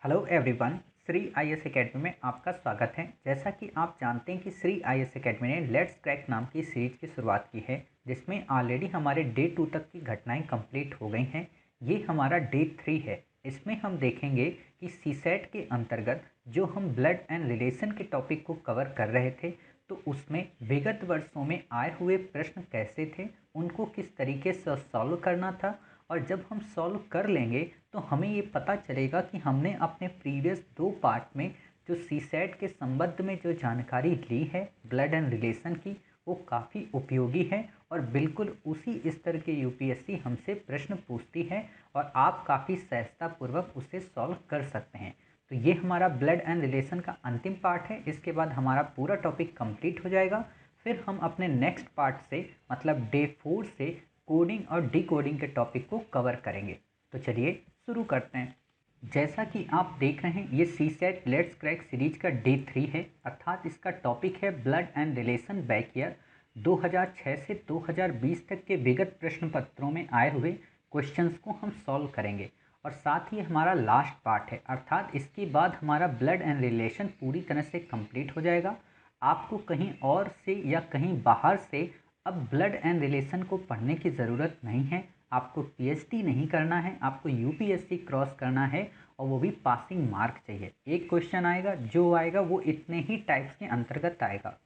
Hello everyone, Shri IAS academy में आपका स्वागत है। जैसा कि आप जानते हैं कि श्री आईएएस एकेडमी ने लेट्स क्रैक नाम की सीरीज की शुरुआत की है, जिसमें ऑलरेडी हमारे डे 2 तक की घटनाएं कंप्लीट हो गई हैं। ये हमारा डे 3 है। इसमें हम देखेंगे कि सीसेट के अंतर्गत जो हम ब्लड एंड रिलेशन के टॉपिक को कवर कर रहे थे, तो उसमें विगत वर्षों में आए हुए प्रश्न कैसे थे, उनको किस तरीके से सॉल्व करना था, और जब हम सॉल्व कर लेंगे तो हमें ये पता चलेगा कि हमने अपने प्रीवियस 2 पार्ट में जो सीसेट के संबंध में जो जानकारी ली है ब्लड एंड रिलेशन की, वो काफ़ी उपयोगी है और बिल्कुल उसी स्तर के यूपीएससी हमसे प्रश्न पूछती है और आप काफ़ी सहजतापूर्वक उसे सॉल्व कर सकते हैं। तो ये हमारा ब्लड एंड रिलेशन का अंतिम पार्ट है। इसके बाद हमारा पूरा टॉपिक कंप्लीट हो जाएगा। फिर हम अपने नेक्स्ट पार्ट से मतलब डे 4 से कोडिंग और डिकोडिंग के टॉपिक को कवर करेंगे। तो चलिए शुरू करते हैं। जैसा कि आप देख रहे हैं, ये सीसेट लेट्स क्रैक सीरीज का डे 3 है, अर्थात इसका टॉपिक है blood and relation back year 2006 से 2020 तक के विगत प्रश्न पत्रों में आए हुए क्वेश्चंस को हम सॉल्व करेंगे। और साथ ही हमारा लास्ट पार्ट है, अर्थात इसके बाद हमारा ब्लड एंड रिलेशन पूरी तरह से कंप्लीट हो जाएगा। आपको कहीं और से या कहीं बाहर से अब ब्लड एंड रिलेशन को पढ़ने की ज़रूरत नहीं है। आपको पीएचडी नहीं करना है, आपको यूपीएससी क्रॉस करना है, और वो भी पासिंग मार्क चाहिए। एक क्वेश्चन आएगा, जो आएगा वो इतने ही टाइप्स के अंतर्गत आएगा।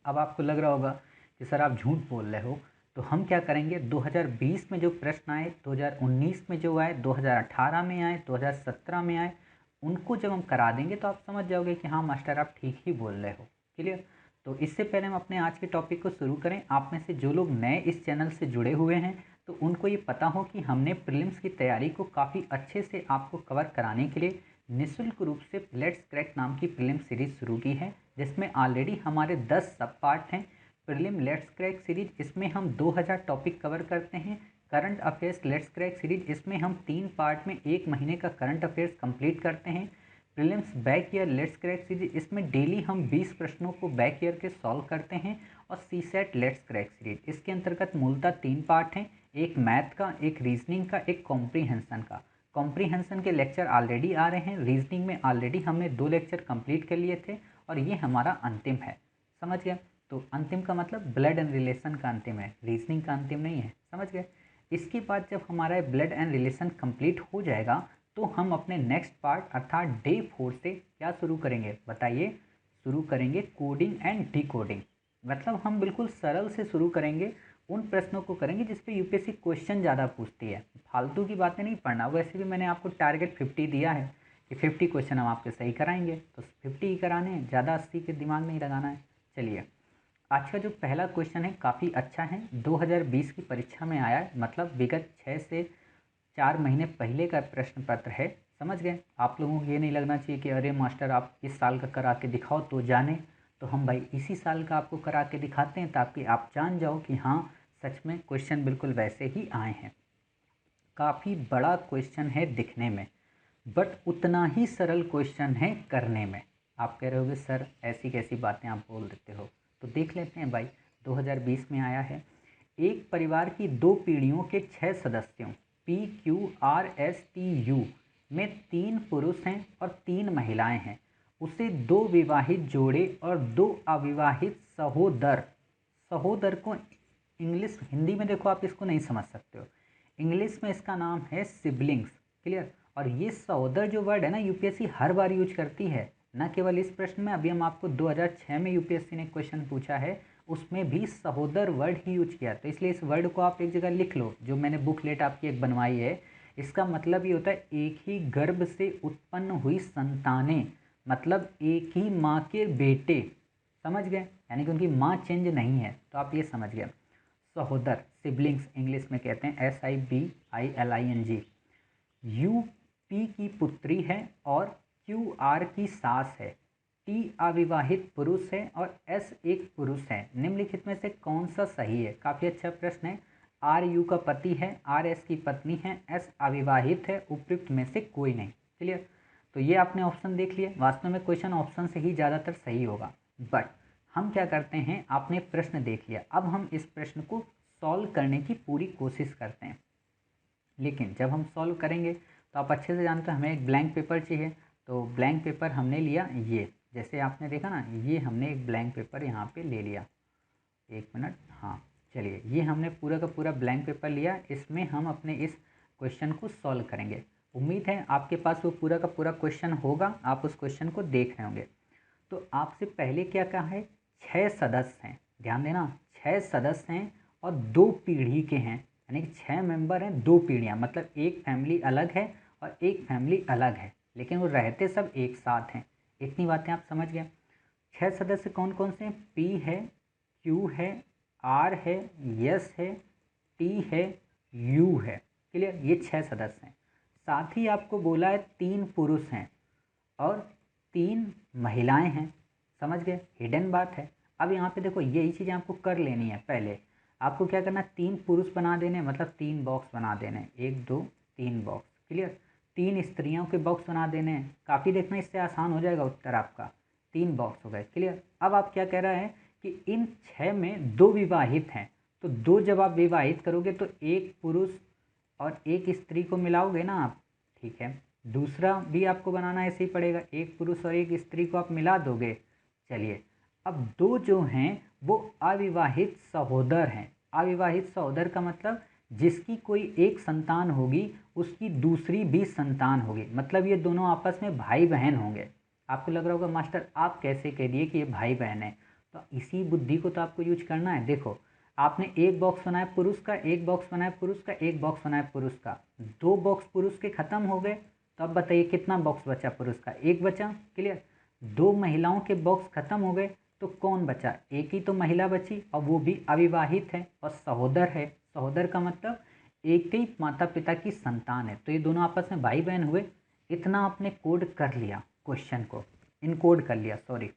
अब आपको लग रहा होगा कि सर आप झूठ बोल रहे हो, तो हम क्या करेंगे, 2020 में जो प्रश्न आए, 2019 में जो आए, 2018 में आए, 2017 में आए, उनको जब हम करा देंगे तो आप समझ जाओगे कि हाँ मास्टर आप ठीक ही बोल रहे हो। क्लियर। तो इससे पहले हम अपने आज के टॉपिक को शुरू करें, आप में से जो लोग नए इस चैनल से जुड़े हुए हैं तो उनको ये पता हो कि हमने प्रीलिम्स की तैयारी को काफ़ी अच्छे से आपको कवर कराने के लिए निःशुल्क रूप से लेट्स क्रैक नाम की प्रीलिम सीरीज शुरू की है, जिसमें ऑलरेडी हमारे 10 सब पार्ट हैं। प्रीलिम लेट्स क्रैक सीरीज, इसमें हम 2000 टॉपिक कवर करते हैं। Current affairs let's crack series, इसमें हम 3 पार्ट में 1 महीने का करंट अफेयर्स कंप्लीट करते हैं। Prelims back year let's crack series, इसमें डेली हम 20 प्रश्नों को बैक ईयर के सॉल्व करते हैं। और सीसेट लेट्स क्रैक सीरीज, इसके अंतर्गत मूलतः 3 पार्ट हैं, एक मैथ का, एक रीजनिंग का, एक कॉम्प्रीहेंशन का। कॉम्प्रीहेंशन के लेक्चर ऑलरेडी आ रहे हैं, रीजनिंग में ऑलरेडी हमने 2 लेक्चर कंप्लीट कर लिए थे, और ये हमारा अंतिम है। समझ गए। तो अंतिम का मतलब ब्लड एंड रिलेशन का अंतिम है, रीजनिंग का अंतिम नहीं है। समझ गए। इसके बाद जब हमारा ब्लड एंड रिलेशन कंप्लीट हो जाएगा तो हम अपने नेक्स्ट पार्ट अर्थात डे 4 से क्या शुरू करेंगे, बताइए। शुरू करेंगे कोडिंग एंड डिकोडिंग। मतलब हम बिल्कुल सरल से शुरू करेंगे, उन प्रश्नों को करेंगे जिस पे यूपीएससी क्वेश्चन ज़्यादा पूछती है। फालतू की बातें नहीं पढ़ना। वैसे भी मैंने आपको टारगेट 50 दिया है कि 50 क्वेश्चन हम आपके सही कराएंगे, तो 50 ही कराने हैं, ज़्यादा 80 के दिमाग नहीं लगाना है। चलिए, आज का जो पहला क्वेश्चन है काफ़ी अच्छा है, 2020 की परीक्षा में आया है, मतलब विगत 6 से 4 महीने पहले का प्रश्न पत्र है। समझ गए। आप लोगों को ये नहीं लगना चाहिए कि अरे मास्टर आप इस साल का करा के दिखाओ तो जाने। तो हम भाई इसी साल का आपको करा के दिखाते हैं, ताकि आप जान जाओ कि हाँ सच में क्वेश्चन बिल्कुल वैसे ही आए हैं। काफ़ी बड़ा क्वेश्चन है दिखने में, बट उतना ही सरल क्वेश्चन है करने में। आप कह रहे होगे सर ऐसी कैसी बातें आप बोल देते हो, तो देख लेते हैं भाई। 2020 में आया है, एक परिवार की 2 पीढ़ियों के 6 सदस्यों PQRSTU में 3 पुरुष हैं और 3 महिलाएं हैं। उसे 2 विवाहित जोड़े और 2 अविवाहित सहोदर, सहोदर को इंग्लिश हिंदी में देखो आप इसको नहीं समझ सकते हो, इंग्लिश में इसका नाम है सिबलिंग्स। क्लियर। और ये सहोदर जो वर्ड है ना, यूपीएससी हर बार यूज करती है, न केवल इस प्रश्न में। अभी हम आपको 2006 में यूपीएससी ने क्वेश्चन पूछा है, उसमें भी सहोदर वर्ड ही यूज किया। तो इसलिए इस वर्ड को आप एक जगह लिख लो, जो मैंने बुकलेट आपकी एक बनवाई है। इसका मतलब ये होता है एक ही गर्भ से उत्पन्न हुई संतानें, मतलब एक ही माँ के बेटे। समझ गए। यानी कि उनकी माँ चेंज नहीं है, तो आप ये समझ गए। सहोदर, सिबलिंग्स इंग्लिश में कहते हैं, SIBILING। UP की पुत्री है और QR की सास है। T अविवाहित पुरुष है और S एक पुरुष है। निम्नलिखित में से कौन सा सही है। काफ़ी अच्छा प्रश्न है। RU का पति है, RS की पत्नी है, S अविवाहित है, उपयुक्त में से कोई नहीं। क्लियर। तो ये आपने ऑप्शन देख लिया। वास्तव में क्वेश्चन ऑप्शन से ही ज़्यादातर सही होगा, बट हम क्या करते हैं, आपने प्रश्न देख लिया, अब हम इस प्रश्न को सॉल्व करने की पूरी कोशिश करते हैं। लेकिन जब हम सॉल्व करेंगे तो आप अच्छे से जानते हो हमें एक ब्लैंक पेपर चाहिए, तो ब्लैंक पेपर हमने लिया ये, जैसे आपने देखा ना, ये हमने एक ब्लैंक पेपर यहाँ पे ले लिया। एक मिनट, हाँ चलिए, ये हमने पूरा का पूरा ब्लैंक पेपर लिया, इसमें हम अपने इस क्वेश्चन को सॉल्व करेंगे। उम्मीद है आपके पास वो पूरा का पूरा क्वेश्चन होगा, आप उस क्वेश्चन को देख रहे होंगे। तो आपसे पहले क्या कहा है, 6 सदस्य हैं, ध्यान देना 6 सदस्य हैं और 2 पीढ़ी के हैं, यानी कि 6 मेंबर हैं, 2 पीढ़ियाँ, मतलब एक फैमिली अलग है और एक फैमिली अलग है, लेकिन वो रहते सब एक साथ हैं। इतनी बातें आप समझ गए। 6 सदस्य कौन कौन से हैं, पी है, क्यू है, आर है, यस है, टी है, यू है। क्लियर, ये 6 सदस्य हैं। साथ ही आपको बोला है 3 पुरुष हैं और 3 महिलाएं हैं। समझ गए, हिडन बात है। अब यहाँ पे देखो यही चीज़ें आपको कर लेनी है। पहले आपको क्या करना है, 3 पुरुष बना देने, मतलब 3 बॉक्स बना देने, 1 2 3 बॉक्स। क्लियर, 3 स्त्रियों के बॉक्स बना देने हैं। काफ़ी देखना, इससे आसान हो जाएगा उत्तर आपका। 3 बॉक्स हो गए। क्लियर, अब आप क्या कह रहा है कि इन 6 में 2 विवाहित हैं, तो 2 जब आप विवाहित करोगे तो 1 पुरुष और 1 स्त्री को मिलाओगे ना आप, ठीक है। दूसरा भी आपको बनाना ऐसे ही पड़ेगा, 1 पुरुष और 1 स्त्री को आप मिला दोगे। चलिए, अब 2 जो हैं वो अविवाहित सहोदर हैं। अविवाहित सहोदर का मतलब जिसकी कोई एक संतान होगी उसकी दूसरी भी संतान होगी, मतलब ये दोनों आपस में भाई बहन होंगे। आपको लग रहा होगा मास्टर आप कैसे कह दिए कि ये भाई बहन है, तो इसी बुद्धि को तो आपको यूज करना है। देखो, आपने एक बॉक्स बनाया पुरुष का, एक बॉक्स बनाया पुरुष का, एक बॉक्स बनाया पुरुष का, 2 बॉक्स पुरुष के खत्म हो गए, तो अब बताइए कितना बॉक्स बचा पुरुष का, 1 बचा। क्लियर, 2 महिलाओं के बॉक्स खत्म हो गए, तो कौन बचा, एक ही तो महिला बची और वो भी अविवाहित है और सहोदर है। सहोदर का मतलब एक ही माता पिता की संतान है, तो ये दोनों आपस में भाई बहन हुए। इतना आपने कोड कर लिया, क्वेश्चन को इनकोड कर लिया, सॉरी।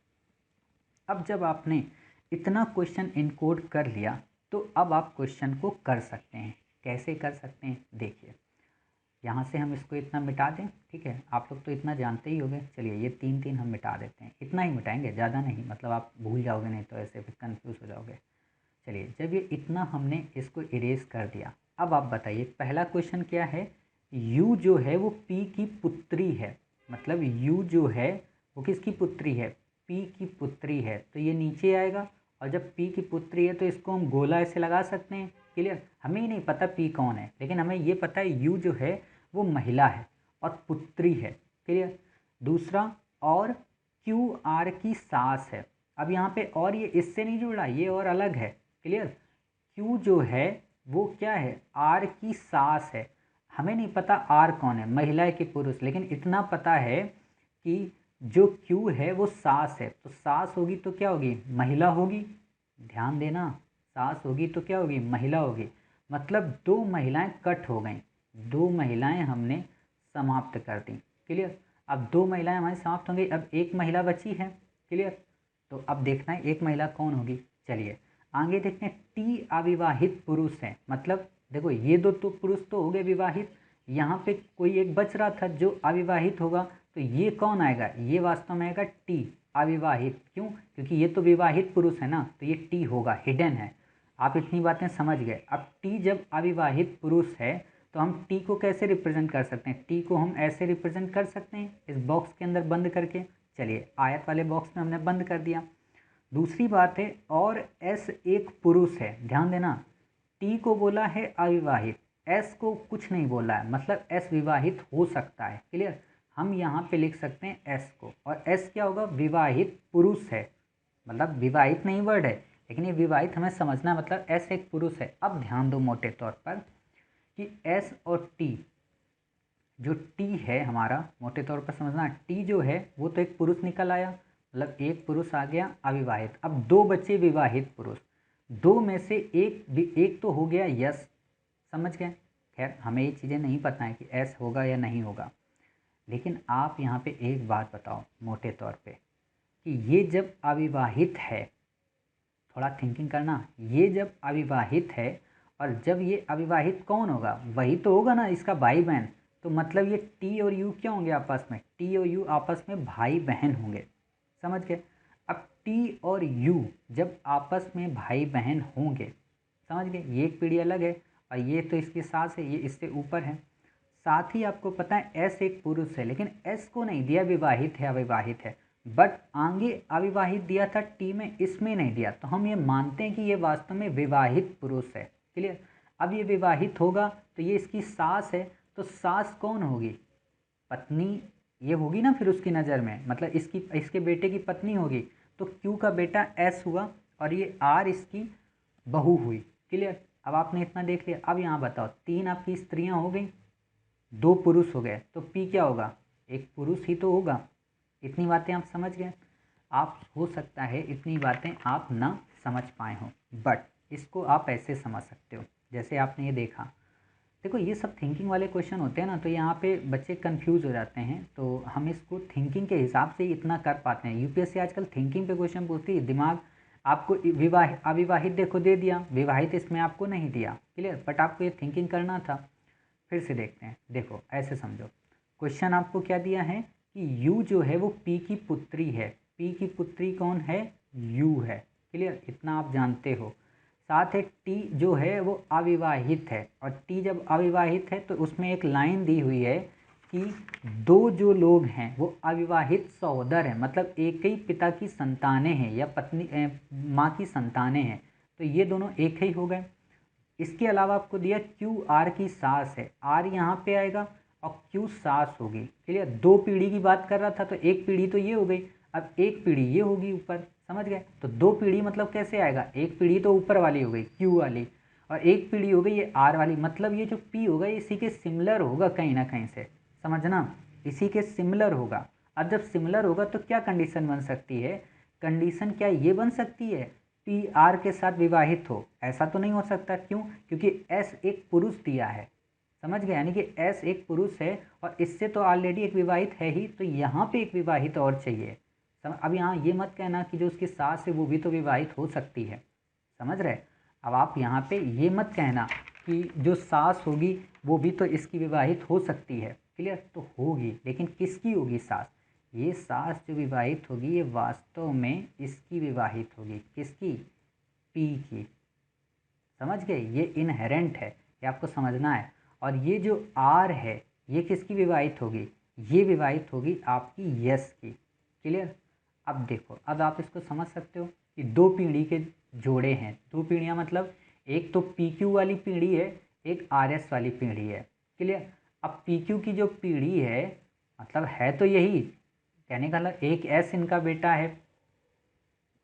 अब जब आपने इतना क्वेश्चन इनकोड कर लिया तो अब आप क्वेश्चन को कर सकते हैं। कैसे कर सकते हैं, देखिए, यहाँ से हम इसको इतना मिटा दें, ठीक है। आप लोग तो इतना जानते ही होंगे। चलिए, ये 3 3 हम मिटा देते हैं, इतना ही मिटाएंगे, ज़्यादा नहीं, मतलब आप भूल जाओगे नहीं तो ऐसे फिर कन्फ्यूज़ हो जाओगे। चलिए, जब ये इतना हमने इसको इरेज कर दिया, अब आप बताइए पहला क्वेश्चन क्या है। यू जो है वो पी की पुत्री है, मतलब यू जो है वो किसकी पुत्री है, पी की पुत्री है, तो ये नीचे आएगा। और जब पी की पुत्री है तो इसको हम गोला ऐसे लगा सकते हैं। क्लियर, हमें ही नहीं पता पी कौन है, लेकिन हमें ये पता है यू जो है वो महिला है और पुत्री है। क्लियर, दूसरा, और क्यू आर की सास है। अब यहाँ पे और ये इससे नहीं जुड़ा, ये और अलग है। क्लियर, क्यू जो है वो क्या है, आर की सास है। हमें नहीं पता आर कौन है, महिला है कि पुरुष, लेकिन इतना पता है कि जो क्यू है वो सास है, तो सास होगी तो क्या होगी, महिला होगी। ध्यान देना, सास होगी तो क्या होगी, महिला होगी। मतलब 2 महिलाएं कट हो गई, 2 महिलाएं हमने समाप्त कर दी। क्लियर, अब 2 महिलाएं हमारी समाप्त हो गई, अब 1 महिला बची है। क्लियर, तो अब देखना है 1 महिला कौन होगी। चलिए आगे देखते हैं, टी अविवाहित पुरुष है, मतलब देखो ये 2 तो पुरुष तो हो गए विवाहित, यहाँ पे कोई एक बच रहा था जो अविवाहित होगा, तो ये कौन आएगा, ये वास्तव में आएगा टी अविवाहित। क्यों, क्योंकि ये तो विवाहित पुरुष है ना, तो ये टी होगा, हिडन है। आप इतनी बातें समझ गए। अब टी जब अविवाहित पुरुष है तो हम टी को कैसे रिप्रेजेंट कर सकते हैं, टी को हम ऐसे रिप्रेजेंट कर सकते हैं इस बॉक्स के अंदर बंद करके। चलिए, आयत वाले बॉक्स में हमने बंद कर दिया। दूसरी बात है, और एस एक पुरुष है, ध्यान देना, टी को बोला है अविवाहित, एस को कुछ नहीं बोला है, मतलब एस विवाहित हो सकता है। क्लियर, हम यहाँ पे लिख सकते हैं एस को, और एस क्या होगा, विवाहित पुरुष है, मतलब विवाहित नहीं वर्ड है, लेकिन ये विवाहित हमें समझना है, मतलब एस एक पुरुष है। अब ध्यान दो मोटे तौर पर कि एस और टी, जो टी है हमारा, मोटे तौर पर समझना, टी जो है वो तो एक पुरुष निकल आया, मतलब एक पुरुष आ गया अविवाहित। अब 2 बचे विवाहित पुरुष, 2 में से एक तो हो गया यस, समझ गए। खैर हमें ये चीज़ें नहीं पता है कि एस होगा या नहीं होगा, लेकिन आप यहाँ पे एक बात बताओ मोटे तौर पे कि ये जब अविवाहित है, थोड़ा थिंकिंग करना, ये जब अविवाहित है और जब ये अविवाहित कौन होगा, वही तो होगा ना इसका भाई बहन, तो मतलब ये टी और यू क्या होंगे आपस में, टी और यू आपस में भाई बहन होंगे। समझ गए। अब टी और यू जब आपस में भाई बहन होंगे, समझ गए, ये एक पीढ़ी अलग है और ये तो इसकी सास है, ये इससे ऊपर है। साथ ही आपको पता है एस एक पुरुष है, लेकिन एस को नहीं दिया विवाहित है अविवाहित है, बट आगे अविवाहित दिया था टी में, इसमें नहीं दिया, तो हम ये मानते हैं कि ये वास्तव में विवाहित पुरुष है। क्लियर। अब ये विवाहित होगा तो ये इसकी सास है, तो सास कौन होगी? पत्नी ये होगी ना फिर उसकी नज़र में, मतलब इसके बेटे की पत्नी होगी, तो क्यू का बेटा एस हुआ और ये आर इसकी बहू हुई। क्लियर। अब आपने इतना देख लिया। अब यहाँ बताओ, 3 आपकी स्त्रियाँ हो गई, 2 पुरुष हो गए, तो पी क्या होगा? एक पुरुष ही तो होगा। इतनी बातें आप समझ गए। आप हो सकता है इतनी बातें आप ना समझ पाए हों, बट इसको आप ऐसे समझ सकते हो जैसे आपने ये देखा। देखो ये सब थिंकिंग वाले क्वेश्चन होते हैं ना, तो यहाँ पे बच्चे कंफ्यूज हो जाते हैं, तो हम इसको थिंकिंग के हिसाब से इतना कर पाते हैं। यूपीएससी आजकल थिंकिंग पे क्वेश्चन पूछती है, दिमाग आपको अविवाहित देखो दे दिया, विवाहित इसमें आपको नहीं दिया। क्लियर। बट आपको ये थिंकिंग करना था। फिर से देखते हैं, देखो ऐसे समझो, क्वेश्चन आपको क्या दिया है कि यू जो है वो पी की पुत्री है। पी की पुत्री कौन है? यू है। क्लियर। इतना आप जानते हो। साथ है टी जो है वो अविवाहित है, और टी जब अविवाहित है तो उसमें एक लाइन दी हुई है कि 2 जो लोग हैं वो अविवाहित सहोदर हैं, मतलब एक ही पिता की संतानें हैं या पत्नी माँ की संतानें हैं, तो ये दोनों एक ही हो गए। इसके अलावा आपको दिया क्यू आर की सास है, आर यहाँ पे आएगा और क्यू सास होगी। क्लियर। 2 पीढ़ी की बात कर रहा था, तो एक पीढ़ी तो ये हो गई, अब एक पीढ़ी ये होगी ऊपर। समझ गए। तो 2 पीढ़ी मतलब कैसे आएगा? एक पीढ़ी तो ऊपर वाली हो गई क्यू वाली, और एक पीढ़ी हो गई ये आर वाली, मतलब ये जो पी होगा ये इसी के सिमिलर होगा कहीं ना कहीं से। समझना, इसी के सिमिलर होगा। अब जब सिमिलर होगा तो क्या कंडीशन बन सकती है? कंडीशन क्या ये बन सकती है पी आर के साथ विवाहित हो? ऐसा तो नहीं हो सकता। क्यों? क्योंकि एस एक पुरुष दिया है। समझ गए। यानी कि एस एक पुरुष है और इससे तो ऑलरेडी एक विवाहित है ही, तो यहाँ पे एक विवाहित और चाहिए। अब यहाँ ये मत कहना कि जो उसकी सास है वो भी तो विवाहित हो सकती है। समझ रहे। अब आप यहाँ पे ये मत कहना कि जो सास होगी वो भी तो इसकी विवाहित हो सकती है। क्लियर। तो होगी, लेकिन किसकी होगी सास? ये सास जो विवाहित होगी ये वास्तव में इसकी विवाहित होगी। किसकी? पी की। समझ गए। ये इनहेरेंट है, ये आपको समझना है। और ये जो आर है ये किसकी विवाहित होगी? ये विवाहित होगी आपकी यस की। क्लियर। अब देखो, अब आप इसको समझ सकते हो कि 2 पीढ़ी के जोड़े हैं। 2 पीढ़ियाँ मतलब एक तो पी क्यू वाली पीढ़ी है, एक आर एस वाली पीढ़ी है। क्लियर। अब पी क्यू की जो पीढ़ी है मतलब है तो यही, कहने का मतलब एक एस इनका बेटा है।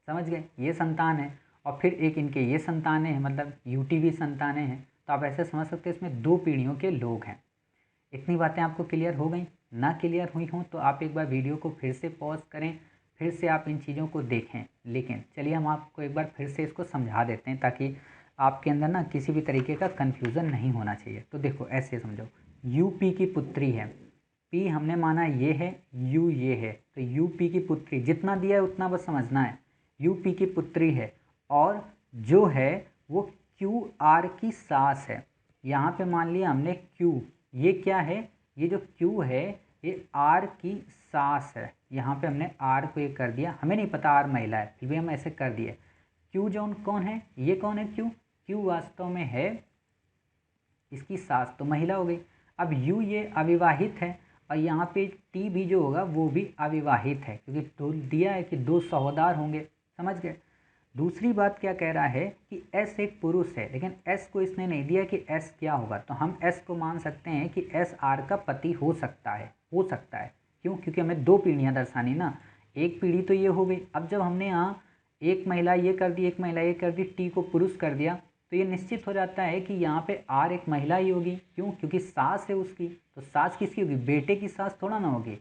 समझ गए। ये संतान है, और फिर एक इनके ये संतानें हैं, मतलब यूटी भी संतानें हैं। तो आप ऐसे समझ सकते हैं इसमें 2 पीढ़ियों के लोग हैं। इतनी बातें आपको क्लियर हो गई? ना क्लियर हुई हों तो आप एक बार वीडियो को फिर से पॉज करें, फिर से आप इन चीज़ों को देखें। लेकिन चलिए हम आपको एक बार फिर से इसको समझा देते हैं, ताकि आपके अंदर ना किसी भी तरीके का कन्फ्यूज़न नहीं होना चाहिए। तो देखो ऐसे समझो, यू पी की पुत्री है, पी हमने माना ये है, यू ये है, तो यू पी की पुत्री, जितना दिया है उतना बस समझना है। यू पी की पुत्री है और जो है वो क्यू आर की सास है। यहाँ पे मान लिया हमने क्यू, ये क्या है? ये जो क्यू है ये आर की सास है। यहाँ पे हमने आर को ये कर दिया, हमें नहीं पता आर महिला है, फिर भी हम ऐसे कर दिए। क्यू जो कौन है? ये कौन है क्यू? क्यू वास्तव में है इसकी सास, तो महिला हो गई। अब यू ये अविवाहित है, और यहाँ पे टी भी जो होगा वो भी अविवाहित है, क्योंकि तो दिया है कि 2 सहोदर होंगे। समझ गए। दूसरी बात क्या कह रहा है कि एस एक पुरुष है, लेकिन एस को इसने नहीं दिया कि एस क्या होगा, तो हम एस को मान सकते हैं कि एस आर का पति हो सकता है। हो सकता है क्यों? क्योंकि हमें 2 पीढ़ियाँ दर्शानी ना। एक पीढ़ी तो ये हो गई। अब जब हमने यहाँ एक महिला ये कर दी, एक महिला ये कर दी, टी को पुरुष कर दिया, तो ये निश्चित हो जाता है कि यहाँ पे आर एक महिला ही होगी। क्यों? क्योंकि सास है उसकी, तो सास किसकी होगी? बेटे की सास थोड़ा ना होगी,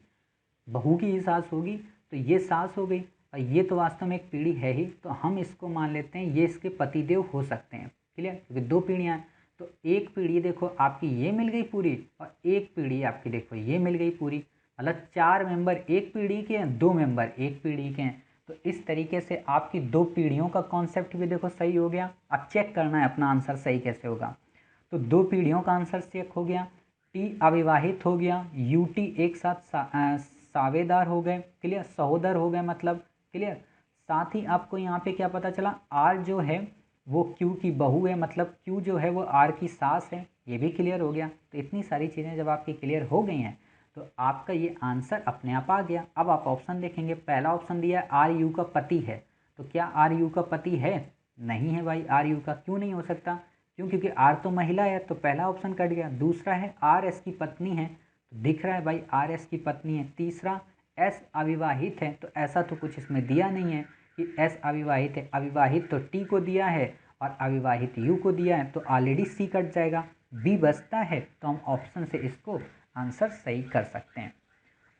बहू की ही सास होगी, तो ये सास हो गई। और ये तो वास्तव में एक पीढ़ी है ही, तो हम इसको मान लेते हैं ये इसके पतिदेव हो सकते हैं। क्लियर। क्योंकि 2 पीढ़ियाँ हैं, तो एक पीढ़ी देखो आपकी ये मिल गई पूरी, और एक पीढ़ी आपकी देखो ये मिल गई पूरी, मतलब 4 मेंबर एक पीढ़ी के हैं, 2 मेंबर एक पीढ़ी के हैं। तो इस तरीके से आपकी 2 पीढ़ियों का कॉन्सेप्ट भी देखो सही हो गया। अब चेक करना है अपना आंसर सही कैसे होगा। तो 2 पीढ़ियों का आंसर चेक हो गया, टी अविवाहित हो गया, यू टी एक साथ सावेदार हो गए। क्लियर। सहोदर हो गए मतलब। क्लियर। साथ ही आपको यहाँ पे क्या पता चला? आर जो है वो क्यू की बहू है, मतलब क्यू जो है वो आर की सास है। ये भी क्लियर हो गया। तो इतनी सारी चीज़ें जब आपकी क्लियर हो गई हैं तो आपका ये आंसर अपने आप आ गया। अब आप ऑप्शन देखेंगे, पहला ऑप्शन दिया है आर यू का पति है, तो क्या आर यू का पति है? नहीं है भाई, आर यू का क्यों नहीं हो सकता? क्यों? क्योंकि आर तो महिला है, तो पहला ऑप्शन कट गया। दूसरा है आर एस की पत्नी है, तो दिख रहा है भाई आर एस की पत्नी है। तीसरा एस अविवाहित है, तो ऐसा तो कुछ इसमें दिया नहीं है कि एस अविवाहित है। अविवाहित तो टी को दिया है और अविवाहित यू को दिया है, तो ऑलरेडी सी कट जाएगा, बी बचता है, तो हम ऑप्शन से इसको आंसर सही कर सकते हैं।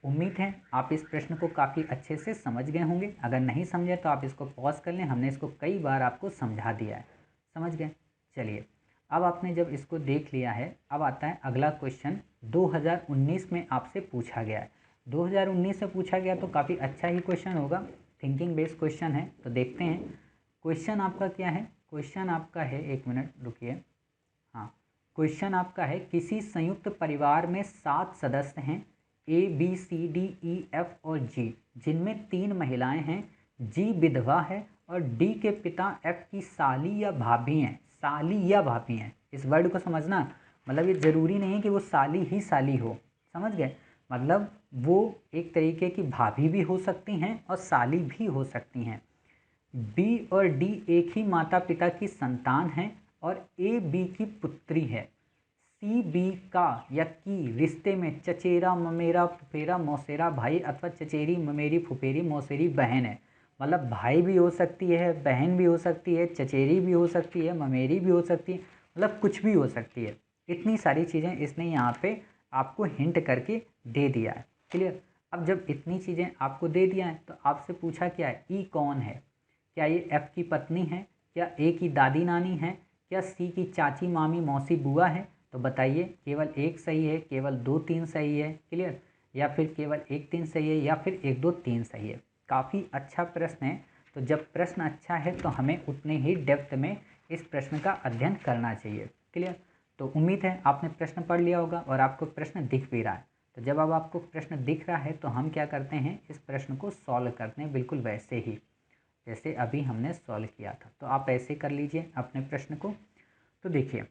उम्मीद है आप इस प्रश्न को काफ़ी अच्छे से समझ गए होंगे। अगर नहीं समझे तो आप इसको पॉज कर लें, हमने इसको कई बार आपको समझा दिया है। समझ गए? चलिए, अब आपने जब इसको देख लिया है, अब आता है अगला क्वेश्चन 2019 में आपसे पूछा गया है। 2019 से पूछा गया तो काफ़ी अच्छा ही क्वेश्चन होगा, थिंकिंग बेस्ड क्वेश्चन है। तो देखते हैं क्वेश्चन आपका क्या है। क्वेश्चन आपका है, एक मिनट रुकिए, हाँ, क्वेश्चन आपका है किसी संयुक्त परिवार में 7 सदस्य हैं, A B C D E F और जी, जिनमें 3 महिलाएं हैं, जी विधवा है और डी के पिता एफ की साली या भाभी हैं। साली या भाभी हैं, इस वर्ड को समझना, मतलब ये ज़रूरी नहीं है कि वो साली ही साली हो, समझ गए? मतलब वो एक तरीके की भाभी भी हो सकती हैं और साली भी हो सकती हैं। बी और डी एक ही माता पिता की संतान हैं और ए बी की पुत्री है। सी बी का या की रिश्ते में चचेरा ममेरा फुफेरा मौसेरा भाई अथवा चचेरी ममेरी फुफेरी मौसेरी बहन है। मतलब भाई भी हो सकती है, बहन भी हो सकती है, चचेरी भी हो सकती है, ममेरी भी हो सकती है, मतलब कुछ भी हो सकती है। इतनी सारी चीज़ें इसने यहाँ पे आपको हिंट करके दे दिया है। क्लियर? अब जब इतनी चीज़ें आपको दे दिया है तो आपसे पूछा क्या है, ई कौन है? क्या ये एफ की पत्नी है? क्या ए की दादी नानी है? क्या सी की चाची मामी मौसी बुआ है? तो बताइए, केवल एक सही है, केवल 2 3 सही है, क्लियर? या फिर केवल 1 3 सही है, या फिर 1 2 3 सही है। काफ़ी अच्छा प्रश्न है। तो जब प्रश्न अच्छा है तो हमें उतने ही डेप्थ में इस प्रश्न का अध्ययन करना चाहिए। क्लियर? तो उम्मीद है आपने प्रश्न पढ़ लिया होगा और आपको प्रश्न दिख भी रहा है। तो जब अब आपको प्रश्न दिख रहा है तो हम क्या करते हैं, इस प्रश्न को सॉल्व करते हैं बिल्कुल वैसे ही जैसे अभी हमने सॉल्व किया था। तो आप ऐसे कर लीजिए अपने प्रश्न को। तो देखिए,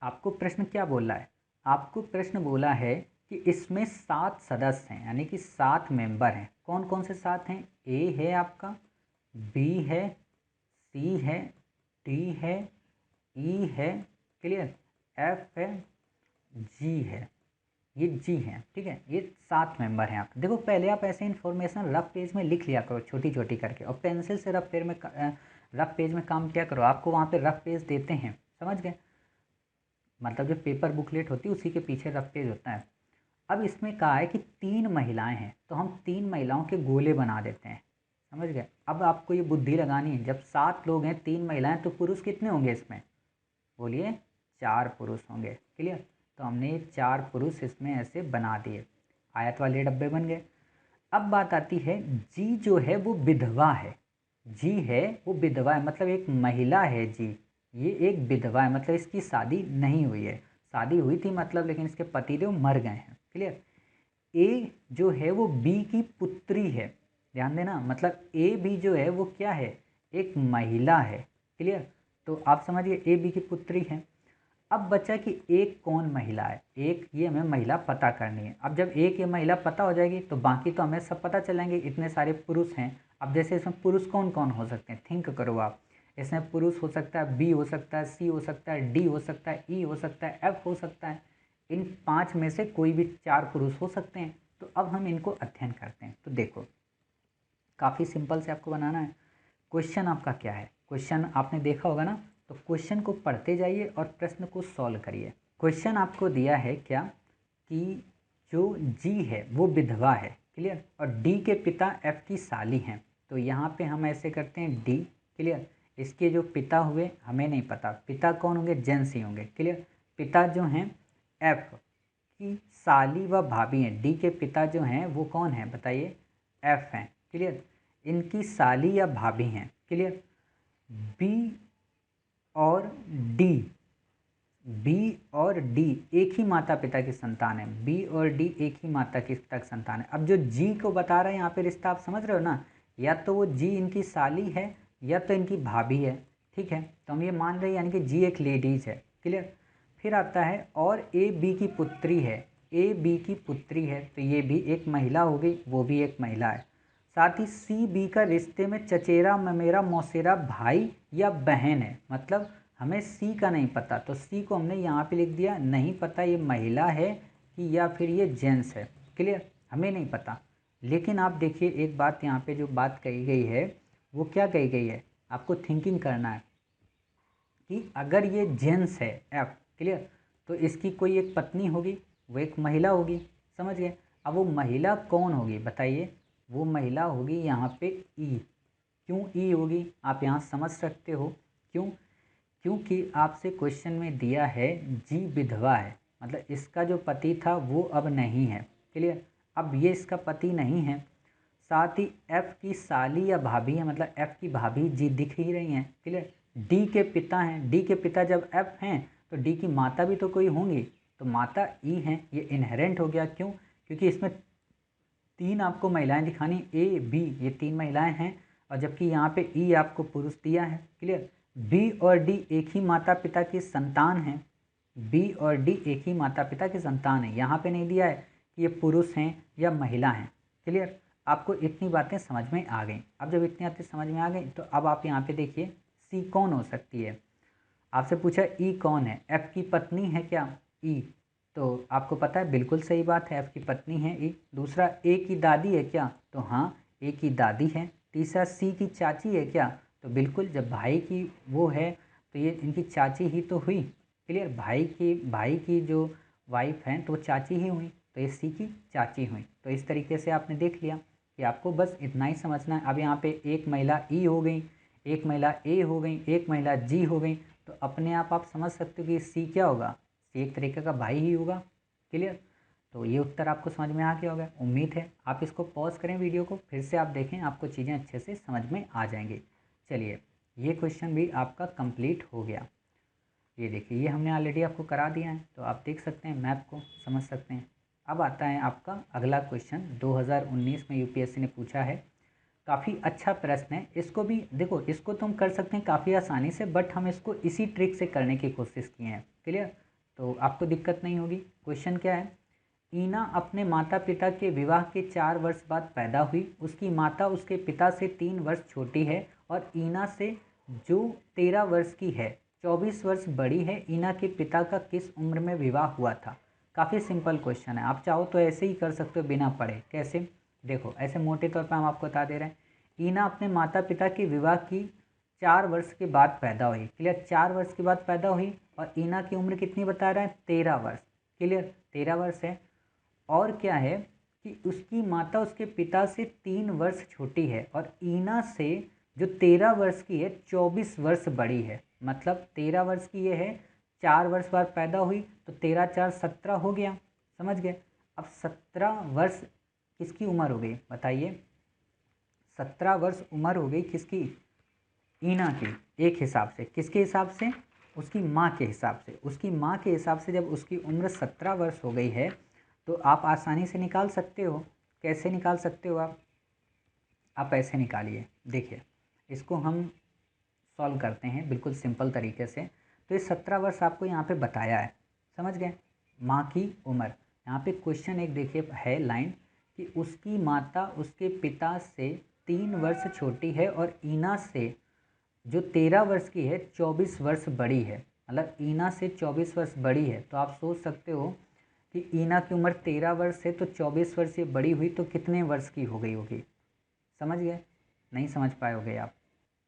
आपको प्रश्न क्या बोला है? आपको प्रश्न बोला है कि इसमें 7 सदस्य हैं, यानी कि 7 मेंबर हैं। कौन कौन से 7 हैं? ए है आपका, बी है, सी है, डी है, ई है, क्लियर, एफ है, जी है, ये जी हैं, ठीक है। ये 7 मेंबर हैं आपके। देखो, पहले आप ऐसे इन्फॉर्मेशन रफ पेज में लिख लिया करो छोटी छोटी करके, और पेंसिल से रफ पेज में काम किया करो। आपको वहाँ पे रफ पेज देते हैं, समझ गए? मतलब जो पेपर बुकलेट होती है उसी के पीछे रफ पेज होता है। अब इसमें कहा है कि 3 महिलाएं हैं, तो हम 3 महिलाओं के गोले बना देते हैं, समझ गए? अब आपको ये बुद्धि लगानी है, जब 7 लोग हैं 3 महिलाएं, तो पुरुष कितने होंगे इसमें? बोलिए, 4 पुरुष होंगे, क्लियर? तो हमने ये 4 पुरुष इसमें ऐसे बना दिए, आयत वाले डब्बे बन गए। अब बात आती है, जी जो है वो विधवा है। जी है वो विधवा है, मतलब एक महिला है जी, ये एक विधवा है, मतलब इसकी शादी नहीं हुई है। शादी हुई थी मतलब, लेकिन इसके पतिदेव मर गए हैं, क्लियर? ए जो है वो बी की पुत्री है, ध्यान देना, मतलब ए बी जो है वो क्या है, एक महिला है, क्लियर? तो आप समझिए ए बी की पुत्री है। अब बचा कि एक कौन महिला है, एक ये हमें महिला पता करनी है। अब जब एक ये महिला पता हो जाएगी तो बाकी तो हमें सब पता चल जाएंगे, इतने सारे पुरुष हैं। अब जैसे इसमें पुरुष कौन कौन हो सकते हैं, थिंक करो आप। इसमें पुरुष हो सकता है, बी हो सकता है, सी हो सकता है, डी हो सकता है, ई हो सकता है, एफ हो सकता है। इन 5 में से कोई भी 4 पुरुष हो सकते हैं। तो अब हम इनको अध्ययन करते हैं। तो देखो, काफ़ी सिंपल से आपको बनाना है। क्वेश्चन आपका क्या है, क्वेश्चन आपने देखा होगा ना, तो क्वेश्चन को पढ़ते जाइए और प्रश्न को सॉल्व करिए। क्वेश्चन आपको दिया है क्या, कि जो जी है वो विधवा है, क्लियर, और डी के पिता एफ की साली हैं। तो यहाँ पे हम ऐसे करते हैं डी, क्लियर। इसके जो पिता हुए हमें नहीं पता, पिता कौन होंगे, जेंट्स ही होंगे, क्लियर। पिता जो हैं एफ की साली व भाभी हैं, डी के पिता जो हैं वो कौन है बताइए, एफ हैं, क्लियर। इनकी साली या भाभी हैं, क्लियर। बी और डी, बी और डी एक ही माता पिता की संतान है, बी और डी एक ही माता की पिता की संतान है। अब जो जी को बता रहा है यहाँ पे रिश्ता, आप समझ रहे हो ना, या तो वो जी इनकी साली है या तो इनकी भाभी है, ठीक है। तो हम ये मान रहे हैं यानी कि जी एक लेडीज है, क्लियर। फिर आता है और ए बी की पुत्री है, ए बी की पुत्री है तो ये भी एक महिला हो गई, वो भी एक महिला है। साथ ही सी बी का रिश्ते में चचेरा ममेरा मौसेरा भाई या बहन है, मतलब हमें सी का नहीं पता तो सी को हमने यहाँ पे लिख दिया, नहीं पता ये महिला है कि या फिर ये जेंट्स है। क्लियर, हमें नहीं पता। लेकिन आप देखिए एक बात यहाँ पे जो बात कही गई है वो क्या कही गई है, आपको थिंकिंग करना है कि अगर ये जेंट्स है एफ, क्लियर, तो इसकी कोई एक पत्नी होगी, वो एक महिला होगी, समझ गए। अब वो महिला कौन होगी बताइए, वो महिला होगी यहाँ पे ई। क्यों ई होगी आप यहाँ समझ सकते हो, क्यों, क्योंकि आपसे क्वेश्चन में दिया है जी विधवा है, मतलब इसका जो पति था वो अब नहीं है। क्लियर, अब ये इसका पति नहीं है। साथ ही एफ की साली या भाभी है, मतलब एफ की भाभी जी दिख ही रही हैं। क्लियर, डी के पिता हैं, डी के पिता जब एफ हैं तो डी की माता भी तो कोई होंगी, तो माता ई हैं, ये इनहेरेंट हो गया। क्यों, क्योंकि इसमें तीन आपको महिलाएं दिखानी, ए बी ये तीन महिलाएं हैं, और जबकि यहाँ पे ई आपको पुरुष दिया है। क्लियर, बी और डी एक ही माता पिता की संतान हैं, बी और डी एक ही माता पिता की संतान है, यहाँ पे नहीं दिया है कि ये पुरुष हैं या महिला हैं। क्लियर, आपको इतनी बातें समझ में आ गई। अब जब इतनी बातें समझ में आ गई तो अब आप यहाँ पे देखिए सी कौन हो सकती है। आपसे पूछा ई कौन है, एफ की पत्नी है क्या ई, तो आपको पता है बिल्कुल सही बात है, एफ की पत्नी है ई। दूसरा ए की दादी है क्या, तो हाँ ए की दादी है। तीसरा सी की चाची है क्या, तो बिल्कुल, जब भाई की वो है तो ये इनकी चाची ही तो हुई। क्लियर, भाई की जो वाइफ हैं तो वो चाची ही हुई, तो ये सी की चाची हुई। तो इस तरीके से आपने देख लिया कि आपको बस इतना ही समझना है। अब यहाँ पे एक महिला ई हो गई, एक महिला ए हो गई, एक महिला जी हो गई, तो अपने आप समझ सकते हो कि सी क्या होगा, सी एक तरीके का भाई ही होगा। क्लियर, तो ये उत्तर आपको समझ में आ गया होगा, उम्मीद है। आप इसको पॉज करें वीडियो को, फिर से आप देखें, आपको चीज़ें अच्छे से समझ में आ जाएंगी। चलिए, ये क्वेश्चन भी आपका कंप्लीट हो गया। ये देखिए, ये हमने ऑलरेडी आपको करा दिया है, तो आप देख सकते हैं, मैप को समझ सकते हैं। अब आता है आपका अगला क्वेश्चन, 2019 में यूपीएससी ने पूछा है। काफ़ी अच्छा प्रश्न है, इसको भी देखो, इसको तुम कर सकते हैं काफ़ी आसानी से, बट हम इसको इसी ट्रिक से करने की कोशिश किए हैं। क्लियर, तो आपको दिक्कत नहीं होगी। क्वेश्चन क्या है, ईना अपने माता पिता के विवाह के 4 वर्ष बाद पैदा हुई। उसकी माता उसके पिता से 3 वर्ष छोटी है और ईना से जो 13 वर्ष की है 24 वर्ष बड़ी है। ईना के पिता का किस उम्र में विवाह हुआ था। काफ़ी सिंपल क्वेश्चन है, आप चाहो तो ऐसे ही कर सकते हो बिना पढ़े। कैसे, देखो ऐसे मोटे तौर पर हम आपको बता दे रहे हैं। ईना अपने माता पिता के विवाह की 4 वर्ष के बाद पैदा हुई। क्लियर, 4 वर्ष के बाद पैदा हुई और ईना की उम्र कितनी बता रहा है, 13 वर्ष। क्लियर, 13 वर्ष है। और क्या है कि उसकी माता उसके पिता से 3 वर्ष छोटी है और ईना से जो 13 वर्ष की है 24 वर्ष बड़ी है। मतलब 13 वर्ष की ये है, 4 वर्ष बाद पैदा हुई, तो 13 4 17 हो गया, समझ गए। अब 17 वर्ष किसकी उम्र हो गई बताइए, 17 वर्ष उम्र हो गई किसकी, ईना की। एक हिसाब से, किसके हिसाब से, उसकी माँ के हिसाब से। उसकी माँ के हिसाब से जब उसकी उम्र 17 वर्ष हो गई है तो आप आसानी से निकाल सकते हो। कैसे निकाल सकते हो आप ऐसे निकालिए। देखिए, इसको हम सॉल्व करते हैं बिल्कुल सिंपल तरीके से। तो ये 17 वर्ष आपको यहाँ पे बताया है, समझ गए, माँ की उम्र। यहाँ पे क्वेश्चन एक देखिए है लाइन कि उसकी माता उसके पिता से 3 वर्ष छोटी है और ईना से जो 13 वर्ष की है 24 वर्ष बड़ी है। मतलब ईना से 24 वर्ष बड़ी है, तो आप सोच सकते हो कि ईना की उम्र 13 वर्ष है तो 24 वर्ष ये बड़ी हुई तो कितने वर्ष की हो गई होगी। समझ गए, नहीं समझ पाए होगे आप,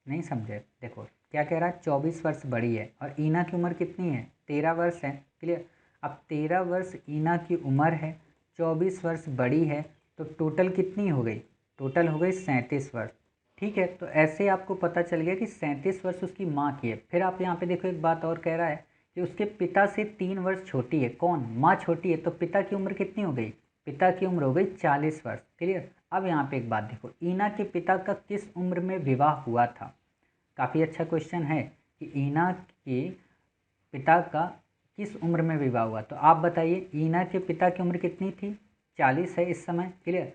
नहीं समझे। देखो क्या कह रहा है, 24 वर्ष बड़ी है और ईना की उम्र कितनी है, 13 वर्ष है। क्लियर, अब 13 वर्ष ईना की उम्र है, 24 वर्ष बड़ी है, तो टोटल कितनी हो गई, टोटल हो गई 37 वर्ष। ठीक है, तो ऐसे आपको पता चल गया कि 37 वर्ष उसकी माँ की है। फिर आप यहाँ पे देखो एक बात और कह रहा है कि उसके पिता से 3 वर्ष छोटी है। कौन, माँ छोटी है, तो पिता की उम्र कितनी हो गई, पिता की उम्र हो गई 40 वर्ष। क्लियर, अब यहाँ पे एक बात देखो, ईना के पिता का किस उम्र में विवाह हुआ था। काफ़ी अच्छा क्वेश्चन है कि ईना के पिता का किस उम्र में विवाह हुआ, तो आप बताइए ईना के पिता की उम्र कितनी थी, 40 है इस समय। क्लियर,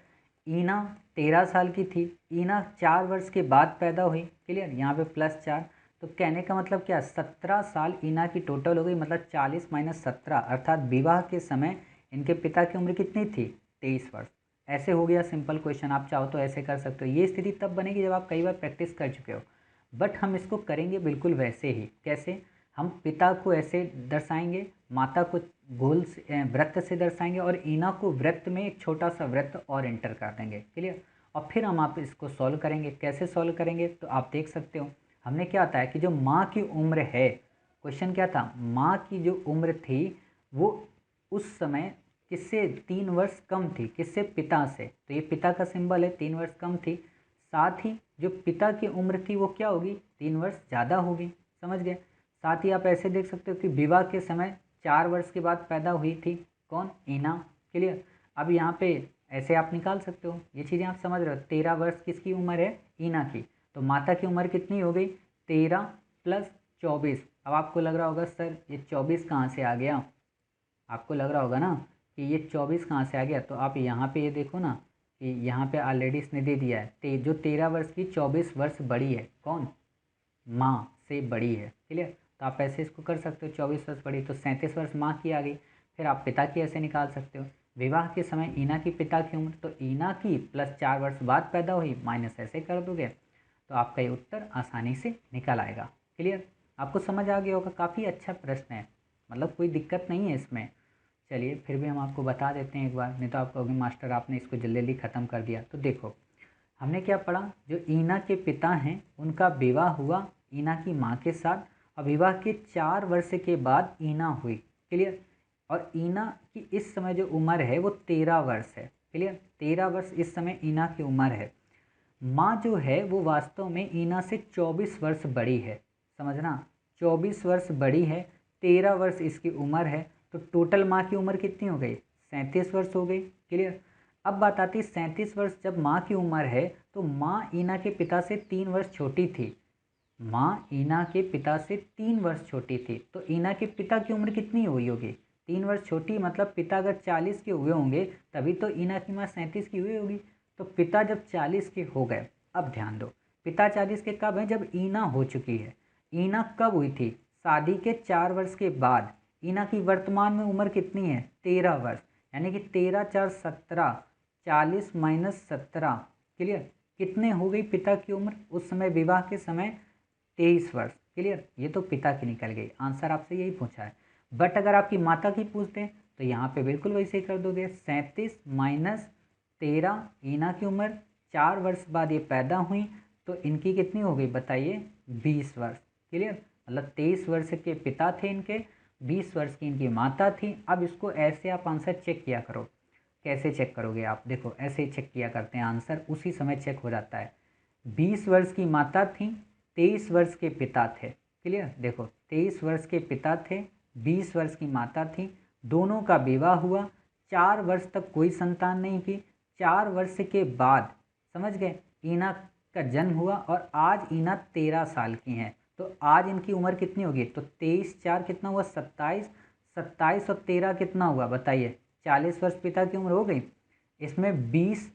ईना 13 साल की थी, ईना 4 वर्ष के बाद पैदा हुई। क्लियर, यहाँ पे +4, तो कहने का मतलब क्या, 17 साल ईना की टोटल हो गई, मतलब 40 माइनस 17, अर्थात विवाह के समय इनके पिता की उम्र कितनी थी, 23 वर्ष। ऐसे हो गया सिंपल क्वेश्चन। आप चाहो तो ऐसे कर सकते हो। ये स्थिति तब बनेगी जब आप कई बार प्रैक्टिस कर चुके हो, बट हम इसको करेंगे बिल्कुल वैसे ही। कैसे, हम पिता को ऐसे दर्शाएंगे, माता को गोल से वृत्त से दर्शाएंगे, और ईना को वृत्त में एक छोटा सा वृत्त और एंटर कर देंगे। क्लियर। और फिर हम आप इसको सॉल्व करेंगे। कैसे सॉल्व करेंगे, तो आप देख सकते हो हमने क्या बताया कि जो माँ की उम्र है, क्वेश्चन क्या था, माँ की जो उम्र थी वो उस समय किससे 3 वर्ष कम थी, किससे, पिता से। तो ये पिता का सिंबल है, 3 वर्ष कम थी। साथ ही जो पिता की उम्र थी वो क्या होगी, 3 वर्ष ज़्यादा होगी। समझ गए। साथ ही आप ऐसे देख सकते हो कि विवाह के समय 4 वर्ष के बाद पैदा हुई थी कौन, ईना। क्लियर। अब यहाँ पे ऐसे आप निकाल सकते हो, ये चीज़ें आप समझ रहे हो। 13 वर्ष किसकी उम्र है, ईना की। तो माता की उम्र कितनी हो गई, 13 प्लस 24। अब आपको लग रहा होगा सर ये 24 कहाँ से आ गया, आपको लग रहा होगा ना कि ये 24 कहाँ से आ गया। तो आप यहाँ पे ये देखो ना कि यहाँ पे ऑलरेडी इसने दे दिया है, जो 13 वर्ष की 24 वर्ष बड़ी है, कौन, माँ से बड़ी है। क्लियर। तो आप ऐसे इसको कर सकते हो, 24 वर्ष बड़ी, तो 37 वर्ष माँ की आ गई। फिर आप पिता की ऐसे निकाल सकते हो, विवाह के समय ईना की पिता की उम्र, तो ईना की प्लस 4 वर्ष बाद पैदा हुई, माइनस ऐसे कर दोगे, तो आपका ये उत्तर आसानी से निकल आएगा। क्लियर। आपको समझ आ गया होगा। काफ़ी अच्छा प्रश्न है, मतलब कोई दिक्कत नहीं है इसमें। चलिए फिर भी हम आपको बता देते हैं एक बार, नहीं तो आप कहोगे मास्टर आपने इसको जल्दी जल्दी ख़त्म कर दिया। तो देखो हमने क्या पढ़ा, जो ईना के पिता हैं उनका विवाह हुआ ईना की माँ के साथ, और विवाह के 4 वर्ष के बाद ईना हुई। क्लियर। और ईना की इस समय जो उम्र है वो 13 वर्ष है। क्लियर। 13 वर्ष इस समय ईना की उम्र है। माँ जो है वो वास्तव में ईना से 24 वर्ष बड़ी है, समझना, 24 वर्ष बड़ी है, 13 वर्ष इसकी उम्र है। तो टोटल माँ की उम्र कितनी हो गई, 37 वर्ष हो गई। क्लियर। अब बात आती है 37 वर्ष जब माँ की उम्र है, तो माँ ईना के पिता से 3 वर्ष छोटी थी। माँ ईना के पिता से 3 वर्ष छोटी थी, तो ईना के पिता की उम्र कितनी हुई होगी, 3 वर्ष छोटी, मतलब पिता अगर 40 के हुए होंगे तभी तो ईना की माँ 37 की हुई होगी। तो पिता जब 40 के हो गए, अब ध्यान दो, पिता 40 के कब हैं, जब ईना हो चुकी है। ईना कब हुई थी, शादी के 4 वर्ष के बाद। ईना की वर्तमान में उम्र कितनी है, 13 वर्ष, यानी कि 13 4 17, 40 माइनस 17। क्लियर। कितने हो गई पिता की उम्र उस समय, विवाह के समय 23 वर्ष। क्लियर। ये तो पिता की निकल गई, आंसर आपसे यही पूछा है। बट अगर आपकी माता की पूछते हैं तो यहाँ पे बिल्कुल वैसे ही कर दोगे, 37 माइनस 13, ईना की उम्र 4 वर्ष बाद ये पैदा हुई, तो इनकी कितनी हो गई बताइए, 20 वर्ष। क्लियर। मतलब 23 वर्ष के पिता थे इनके, 20 वर्ष की इनकी माता थी। अब इसको ऐसे आप आंसर चेक किया करो। कैसे चेक करोगे आप, देखो ऐसे ही चेक किया करते हैं, आंसर उसी समय चेक हो जाता है। 20 वर्ष की माता थी, 23 वर्ष के पिता थे। क्लियर। देखो 23 वर्ष के पिता थे, 20 वर्ष की माता थी, दोनों का विवाह हुआ, 4 वर्ष तक कोई संतान नहीं की। 4 वर्ष के बाद, समझ गए, ईना का जन्म हुआ, और आज ईना 13 साल की हैं। तो आज इनकी उम्र कितनी होगी, तो 23 4 कितना हुआ, 27, 27 और 13 कितना हुआ बताइए, 40 वर्ष पिता की उम्र हो गई। इसमें 20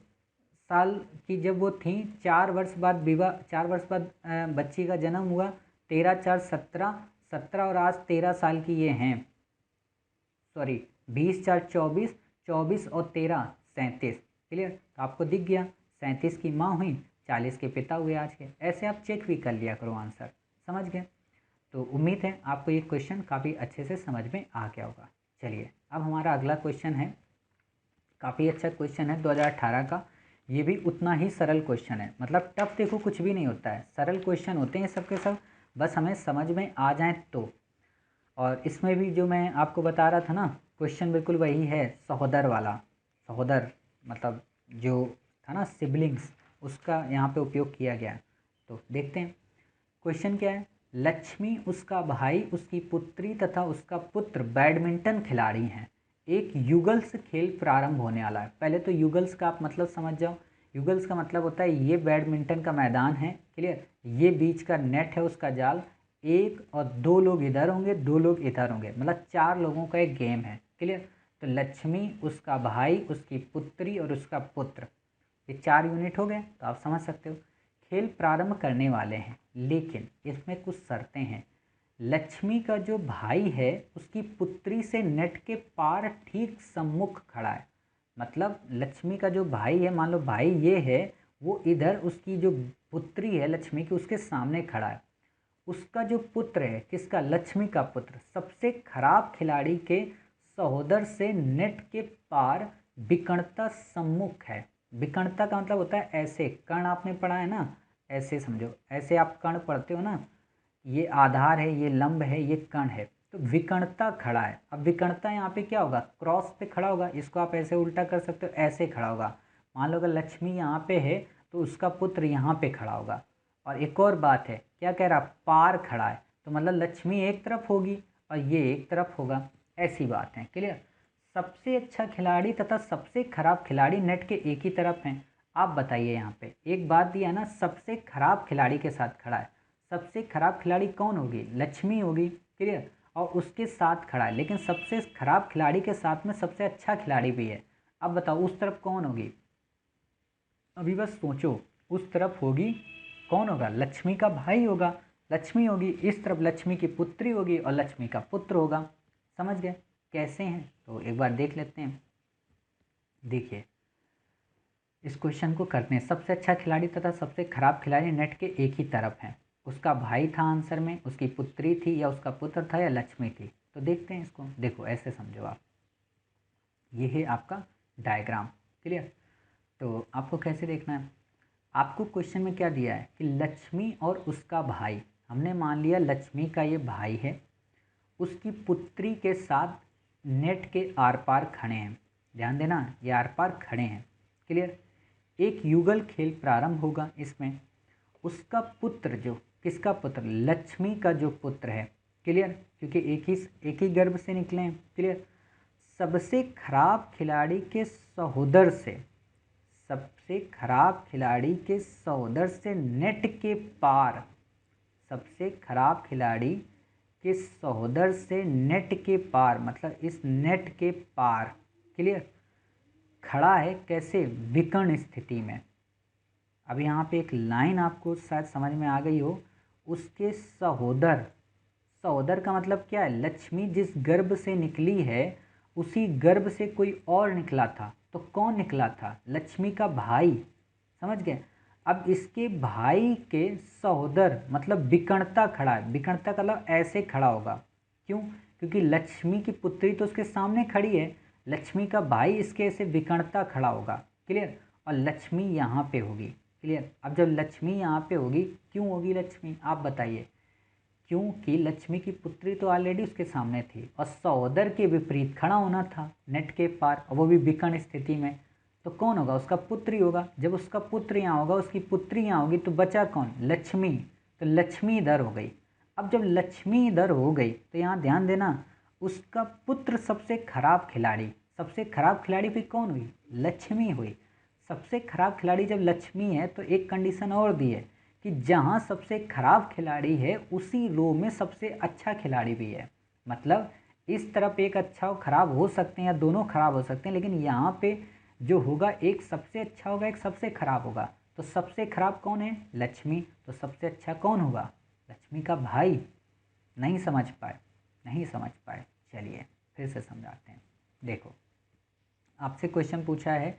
साल की जब वो थी, 4 वर्ष बाद विवाह, 4 वर्ष बाद बच्ची का जन्म हुआ, 13 4 17, 17 और आज 13 साल की ये हैं, सॉरी 20 4 24, 24 और 13 37। क्लियर। तो आपको दिख गया, 37 की माँ हुई, 40 के पिता हुए आज के। ऐसे आप चेक भी कर लिया करो आंसर, समझ गए। तो उम्मीद है आपको ये क्वेश्चन काफ़ी अच्छे से समझ में आ गया होगा। चलिए अब हमारा अगला क्वेश्चन है, काफ़ी अच्छा क्वेश्चन है 2018 का। ये भी उतना ही सरल क्वेश्चन है, मतलब टफ देखो कुछ भी नहीं होता है, सरल क्वेश्चन होते हैं सबके सब, बस हमें समझ में आ जाए तो। और इसमें भी जो मैं आपको बता रहा था ना, क्वेश्चन बिल्कुल वही है, सहोदर वाला। सहोदर मतलब जो था ना, सिबलिंग्स, उसका यहाँ पे उपयोग किया गया है। तो देखते हैं क्वेश्चन क्या है। लक्ष्मी, उसका भाई, उसकी पुत्री तथा उसका पुत्र बैडमिंटन खिलाड़ी हैं। एक युगल्स खेल प्रारंभ होने वाला है। पहले तो युगल्स का आप मतलब समझ जाओ। युगल्स का मतलब होता है ये बैडमिंटन का मैदान है। क्लियर। ये बीच का नेट है उसका जाल, एक और दो लोग इधर होंगे, दो लोग इधर होंगे, मतलब 4 लोगों का एक गेम है। क्लियर। तो लक्ष्मी, उसका भाई, उसकी पुत्री और उसका पुत्र, ये 4 यूनिट हो गए। तो आप समझ सकते हो खेल प्रारंभ करने वाले हैं, लेकिन इसमें कुछ शर्तें हैं। लक्ष्मी का जो भाई है उसकी पुत्री से नेट के पार ठीक सम्मुख खड़ा है। मतलब लक्ष्मी का जो भाई है, मान लो भाई ये है, वो इधर उसकी जो पुत्री है लक्ष्मी की उसके सामने खड़ा है। उसका जो पुत्र है, किसका, लक्ष्मी का पुत्र, सबसे खराब खिलाड़ी के सहोदर से नेट के पार विकर्णता सम्मुख है। विकर्णता का मतलब होता है ऐसे, कर्ण आपने पढ़ा है ना, ऐसे समझो, ऐसे आप कर्ण पढ़ते हो ना, ये आधार है, ये लंब है, ये कर्ण है, तो विकर्णता खड़ा है। अब विकर्णता यहाँ पे क्या होगा, क्रॉस पे खड़ा होगा। इसको आप ऐसे उल्टा कर सकते हो, ऐसे खड़ा होगा। मान लो अगर लक्ष्मी यहाँ पे है तो उसका पुत्र यहाँ पे खड़ा होगा। और एक और बात है, क्या कह रहा, पार खड़ा है, तो मतलब लक्ष्मी एक तरफ होगी और ये एक तरफ होगा, ऐसी बात है। क्लियर। सबसे अच्छा खिलाड़ी तथा सबसे खराब खिलाड़ी नेट के एक ही तरफ हैं। आप बताइए, यहाँ पे एक बात दिया है ना, सबसे खराब खिलाड़ी के साथ खड़ा है। सबसे खराब खिलाड़ी कौन होगी, लक्ष्मी होगी। क्लियर। और उसके साथ खड़ा है, लेकिन सबसे खराब खिलाड़ी के साथ में सबसे अच्छा खिलाड़ी भी है। अब बताओ उस तरफ कौन होगी, अभी बस सोचो, उस तरफ होगी, कौन होगा, लक्ष्मी का भाई होगा, लक्ष्मी होगी। इस तरफ लक्ष्मी की पुत्री होगी और लक्ष्मी का पुत्र होगा। समझ गए कैसे हैं, तो एक बार देख लेते हैं। देखिए इस क्वेश्चन को करते हैं। सबसे अच्छा खिलाड़ी तथा सबसे खराब खिलाड़ी नेट के एक ही तरफ हैं। उसका भाई था आंसर में, उसकी पुत्री थी या उसका पुत्र था या लक्ष्मी थी। तो देखते हैं इसको, देखो ऐसे समझो आप, ये है आपका डायग्राम। क्लियर। तो आपको कैसे देखना है, आपको क्वेश्चन में क्या दिया है कि लक्ष्मी और उसका भाई, हमने मान लिया लक्ष्मी का ये भाई है, उसकी पुत्री के साथ नेट के आर पार खड़े हैं। ध्यान देना, ये आर पार खड़े हैं। क्लियर। एक युगल खेल प्रारंभ होगा। इसमें उसका पुत्र, जो किसका पुत्र, लक्ष्मी का जो पुत्र है, क्लियर, क्योंकि एक ही गर्भ से निकले हैं। क्लियर। सबसे खराब खिलाड़ी के सहोदर से, सबसे खराब खिलाड़ी के सहोदर से नेट के पार, सबसे खराब खिलाड़ी के सहोदर से नेट के पार, मतलब इस नेट के पार, क्लियर, खड़ा है। कैसे, विकर्ण स्थिति में। अब यहाँ पे एक लाइन आपको शायद समझ में आ गई हो, उसके सहोदर, सहोदर का मतलब क्या है, लक्ष्मी जिस गर्भ से निकली है उसी गर्भ से कोई और निकला था। तो कौन निकला था, लक्ष्मी का भाई। समझ गए। अब इसके भाई के सहोदर मतलब विकर्णता खड़ा है। विकर्णता का मतलब ऐसे खड़ा होगा। क्यों, क्योंकि लक्ष्मी की पुत्री तो उसके सामने खड़ी है, लक्ष्मी का भाई इसके ऐसे विकर्णता खड़ा होगा। क्लियर। और लक्ष्मी यहाँ पे होगी। क्लियर। अब जब लक्ष्मी यहाँ पे होगी, क्यों होगी लक्ष्मी, आप बताइए। क्योंकि लक्ष्मी की पुत्री तो ऑलरेडी उसके सामने थी और सहोदर के विपरीत खड़ा होना था नेट के पार, और वो भी विकर्ण स्थिति में। तो कौन होगा, उसका पुत्र ही होगा। जब उसका पुत्र यहाँ होगा, उसकी पुत्री यहाँ होगी, तो बचा कौन, लक्ष्मी। तो लक्ष्मी इधर हो गई। अब जब लक्ष्मी इधर हो गई तो यहाँ ध्यान देना, उसका पुत्र सबसे खराब खिलाड़ी, सबसे खराब खिलाड़ी भी कौन हुई, लक्ष्मी हुई। सबसे खराब खिलाड़ी जब लक्ष्मी है तो एक कंडीशन और दी है कि जहाँ सबसे खराब खिलाड़ी है उसी रो में सबसे अच्छा खिलाड़ी भी है। मतलब इस तरफ एक अच्छा और खराब हो सकते हैं या दोनों खराब हो सकते हैं, लेकिन यहाँ पे जो होगा एक सबसे अच्छा होगा, एक सबसे खराब होगा। तो सबसे खराब कौन है, लक्ष्मी। तो सबसे अच्छा कौन होगा, लक्ष्मी का भाई। नहीं समझ पाए, नहीं समझ पाए, चलिए फिर से समझाते हैं। देखो आपसे क्वेश्चन पूछा है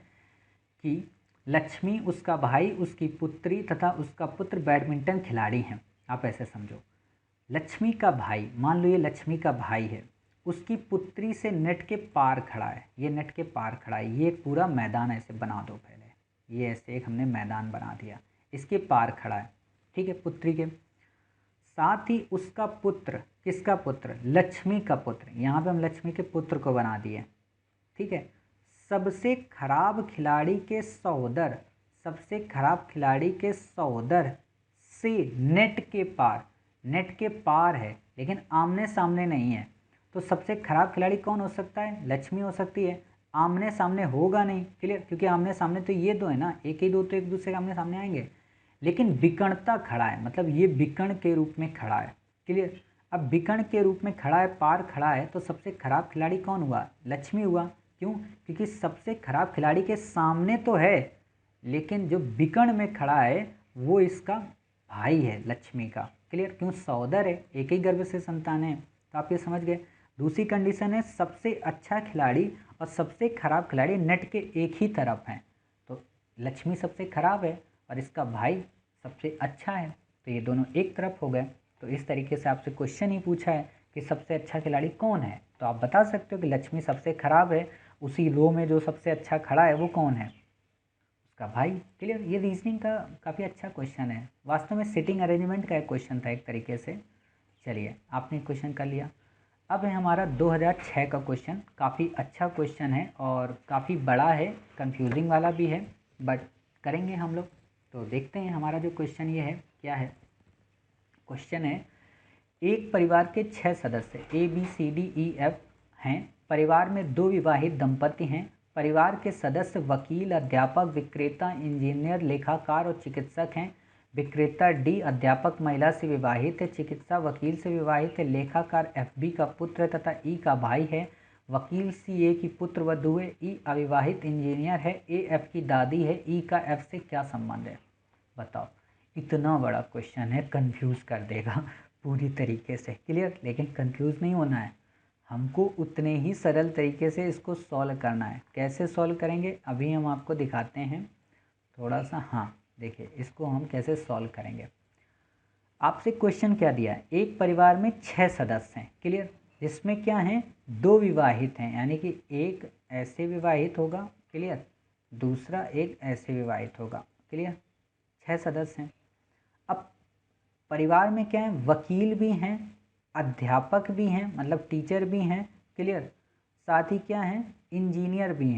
कि लक्ष्मी, उसका भाई, उसकी पुत्री तथा उसका पुत्र बैडमिंटन खिलाड़ी हैं। आप ऐसे समझो, लक्ष्मी का भाई, मान लो ये लक्ष्मी का भाई है, उसकी पुत्री से नेट के पार खड़ा है। ये नेट के पार खड़ा है, ये पूरा मैदान ऐसे बना दो पहले, ये ऐसे एक हमने मैदान बना दिया, इसके पार खड़ा है। ठीक है, पुत्री के साथ ही उसका पुत्र, किसका पुत्र, लक्ष्मी का पुत्र। यहाँ पे हम लक्ष्मी के पुत्र को बना दिए। ठीक है। सबसे खराब खिलाड़ी के सहोदर, सबसे खराब खिलाड़ी के सहोदर से नेट के पार, नेट के पार है लेकिन आमने सामने नहीं है। तो सबसे खराब खिलाड़ी कौन हो सकता है, लक्ष्मी हो सकती है। आमने सामने होगा नहीं। क्लियर। क्योंकि आमने सामने तो ये दो है ना, एक ही दो तो एक दूसरे के आमने सामने आएंगे। लेकिन विकर्णता खड़ा है, मतलब ये विकर्ण के रूप में खड़ा है। क्लियर। अब विकर्ण के रूप में खड़ा है, पार खड़ा है, तो सबसे खराब खिलाड़ी कौन हुआ, लक्ष्मी हुआ। क्यों, क्योंकि सबसे खराब खिलाड़ी के सामने तो है, लेकिन जो विकर्ण में खड़ा है वो इसका भाई है लक्ष्मी का। क्लियर? क्यों? सहोदर है, एक ही गर्भ से संतान है, तो आप ये समझ गए। दूसरी कंडीशन है सबसे अच्छा खिलाड़ी और सबसे खराब खिलाड़ी नेट के एक ही तरफ हैं, तो लक्ष्मी सबसे खराब है और इसका भाई सबसे अच्छा है, तो ये दोनों एक तरफ हो गए। तो इस तरीके से आपसे क्वेश्चन ही पूछा है कि सबसे अच्छा खिलाड़ी कौन है, तो आप बता सकते हो कि लक्ष्मी सबसे खराब है, उसी रो में जो सबसे अच्छा खड़ा है वो कौन है? उसका भाई। क्लियर? ये रीजनिंग का काफ़ी अच्छा क्वेश्चन है, वास्तव में सिटिंग अरेंजमेंट का एक क्वेश्चन था एक तरीके से। चलिए, आपने क्वेश्चन कर लिया। अब है हमारा 2006 का क्वेश्चन, काफ़ी अच्छा क्वेश्चन है और काफ़ी बड़ा है, कंफ्यूजिंग वाला भी है, बट करेंगे हम लोग। तो देखते हैं हमारा जो क्वेश्चन ये है क्या है। क्वेश्चन है, एक परिवार के 6 सदस्य ABCDEF हैं। परिवार में 2 विवाहित दंपति हैं। परिवार के सदस्य वकील, अध्यापक, विक्रेता, इंजीनियर, लेखाकार और चिकित्सक हैं। विक्रेता D अध्यापक महिला से विवाहित है, चिकित्सा वकील से विवाहित है, लेखाकार FB का पुत्र है तथा E का भाई है। वकील CA की पुत्र वधू है। E अविवाहित इंजीनियर है। AF की दादी है। E का F से क्या संबंध है? बताओ। इतना बड़ा क्वेश्चन है, कंफ्यूज कर देगा पूरी तरीके से। क्लियर? लेकिन कंफ्यूज नहीं होना है, हमको उतने ही सरल तरीके से इसको सॉल्व करना है। कैसे सॉल्व करेंगे अभी हम आपको दिखाते हैं थोड़ा सा। हाँ देखिए, इसको हम कैसे सॉल्व करेंगे। आपसे क्वेश्चन क्या दिया है, एक परिवार में 6 सदस्य हैं। क्लियर? जिसमें क्या हैं, 2 विवाहित हैं, यानी कि एक ऐसे विवाहित होगा। क्लियर? दूसरा एक ऐसे विवाहित होगा। क्लियर? 6 सदस्य हैं। अब परिवार में क्या है, वकील भी हैं, अध्यापक भी हैं, मतलब टीचर भी हैं। क्लियर? साथ ही क्या है, इंजीनियर भी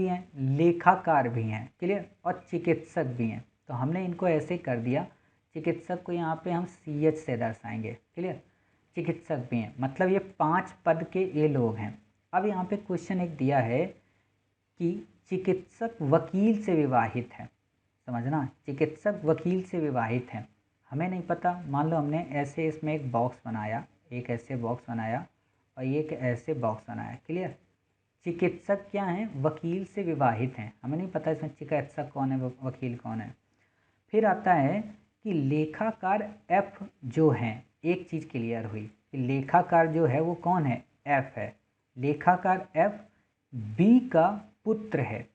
हैं, लेखाकार भी हैं। क्लियर? और चिकित्सक भी हैं। तो हमने इनको ऐसे कर दिया, चिकित्सक को यहाँ पे हम CH से दर्शाएंगे। क्लियर? चिकित्सक भी हैं, मतलब ये 5 पद के ये लोग हैं। अब यहाँ पे क्वेश्चन एक दिया है कि चिकित्सक वकील से विवाहित है। समझना, चिकित्सक वकील से विवाहित है। हमें नहीं पता, मान लो हमने ऐसे इसमें एक बॉक्स बनाया, एक ऐसे बॉक्स बनाया और ये एक ऐसे बॉक्स बनाया। क्लियर? चिकित्सक क्या हैं, वकील से विवाहित हैं। हमें नहीं पता इसमें चिकित्सक कौन है, वकील कौन है। फिर आता है कि लेखाकार F जो हैं, एक चीज़ क्लियर हुई कि लेखाकार जो है वो कौन है, F है। लेखाकार F B का पुत्र है।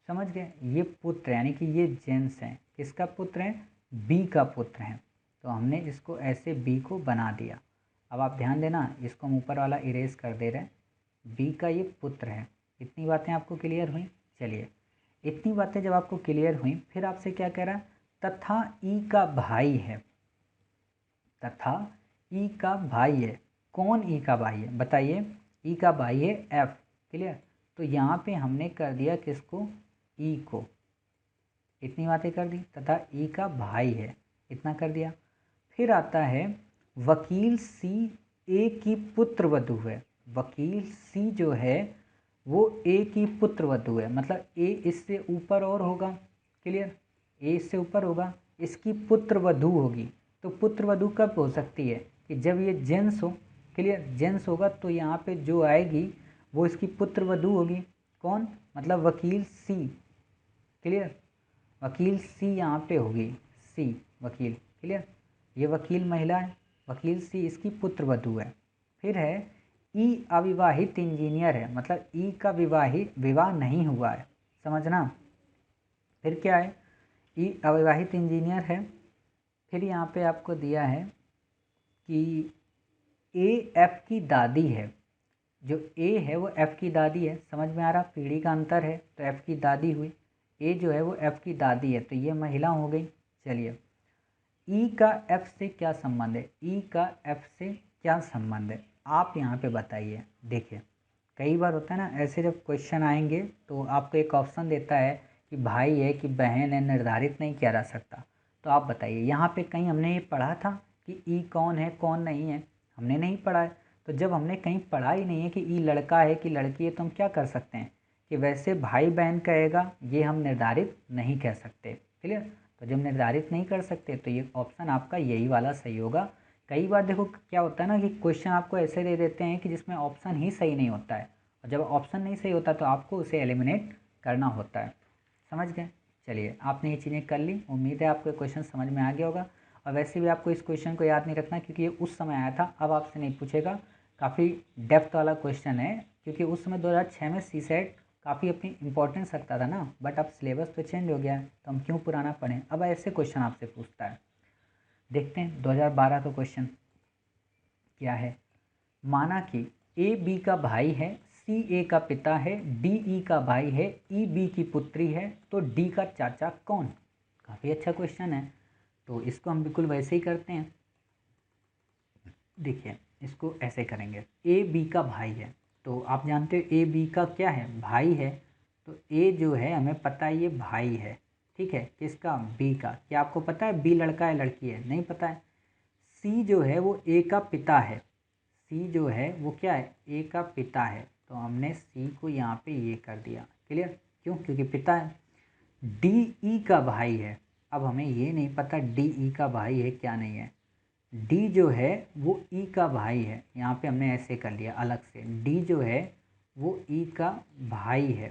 समझ गए? ये पुत्र यानी कि ये जेंट्स हैं। किसका पुत्र है? B का पुत्र हैं। तो हमने इसको ऐसे B को बना दिया। अब आप ध्यान देना, इसको हम ऊपर वाला इरेज कर दे रहे हैं। B का ये पुत्र है। इतनी बातें आपको क्लियर हुई? चलिए, इतनी बातें जब आपको क्लियर हुई, फिर आपसे क्या कह रहा है, तथा E का भाई है। तथा E का भाई है। कौन E का भाई है बताइए? E का भाई है F। क्लियर? तो यहाँ पे हमने कर दिया किसको, E को। इतनी बातें कर दी, तथा E का भाई है, इतना कर दिया। फिर आता है वकील C A की पुत्र वधू है। वकील C जो है वो A की पुत्र वधू है, मतलब A इससे ऊपर और होगा। क्लियर? A इससे ऊपर होगा, इसकी पुत्र वधू होगी। तो पुत्र वधू कब हो सकती है, कि जब ये जेंट्स हो। क्लियर? जेंट्स होगा तो यहाँ पे जो आएगी वो इसकी पुत्र वधू होगी। कौन? मतलब वकील C। क्लियर? वकील C यहाँ पे होगी, C वकील। क्लियर? ये वकील महिला है, वकील C इसकी पुत्र वधू है। फिर है E अविवाहित इंजीनियर है, मतलब E का विवाह नहीं हुआ है। समझना। फिर क्या है, E अविवाहित इंजीनियर है। फिर यहाँ पे आपको दिया है कि A F की दादी है। जो A है वो F की दादी है। समझ में आ रहा, पीढ़ी का अंतर है तो F की दादी हुई। A जो है वो F की दादी है, तो ये महिला हो गई। चलिए, E का F से क्या संबंध है? E का F से क्या संबंध है, आप यहाँ पे बताइए। देखिए, कई बार होता है ना, ऐसे जब क्वेश्चन आएंगे तो आपको एक ऑप्शन देता है कि भाई है कि बहन है, निर्धारित नहीं किया जा सकता। तो आप बताइए, यहाँ पे कहीं हमने ये पढ़ा था कि E कौन है कौन नहीं है? हमने नहीं पढ़ा है। तो जब हमने कहीं पढ़ा ही नहीं है कि E लड़का है कि लड़की है, तो हम क्या कर सकते हैं कि वैसे भाई बहन कहेगा, ये हम निर्धारित नहीं कह सकते। क्लियर? तो जब निर्धारित नहीं कर सकते तो ये ऑप्शन आपका यही वाला सही होगा। कई बार देखो क्या होता है ना कि क्वेश्चन आपको ऐसे दे देते हैं कि जिसमें ऑप्शन ही सही नहीं होता है, और जब ऑप्शन नहीं सही होता तो आपको उसे एलिमिनेट करना होता है। समझ गए? चलिए, आपने ये चीज़ें कर ली। उम्मीद है आपको क्वेश्चन समझ में आ गया होगा। और वैसे भी आपको इस क्वेश्चन को याद नहीं रखना, क्योंकि ये उस समय आया था, अब आपसे नहीं पूछेगा। काफ़ी डेप्थ वाला क्वेश्चन है, क्योंकि उस समय 2006 में सीसेट काफ़ी अपनी इंपॉर्टेंस रखता था ना, बट अब सिलेबस तो चेंज हो गया है, तो हम क्यों पुराना पढ़ें। अब ऐसे क्वेश्चन आपसे पूछता है। देखते हैं 2012 का क्वेश्चन क्या है। माना कि ए बी का भाई है, सी ए का पिता है, डी ई का भाई है, ई बी की पुत्री है, तो डी का चाचा कौन। काफ़ी अच्छा क्वेश्चन है, तो इसको हम बिल्कुल वैसे ही करते हैं। देखिए, इसको ऐसे करेंगे। ए बी का भाई है, तो आप जानते हो ए बी का क्या है, भाई है। तो ए जो है हमें पता है ये भाई है, ठीक है, किसका, बी का। क्या आपको पता है बी लड़का है लड़की है, नहीं पता है। सी जो है वो ए का पिता है, सी जो है वो क्या है, ए का पिता है, तो हमने सी को यहाँ पे ये कर दिया। क्लियर, क्यों, क्योंकि पिता है। डी ई का भाई है, अब हमें ये नहीं पता डी ई का भाई है क्या नहीं है। डी जो है वो ई का भाई है, यहाँ पे हमने ऐसे कर लिया अलग से। डी जो है वो ई का भाई है।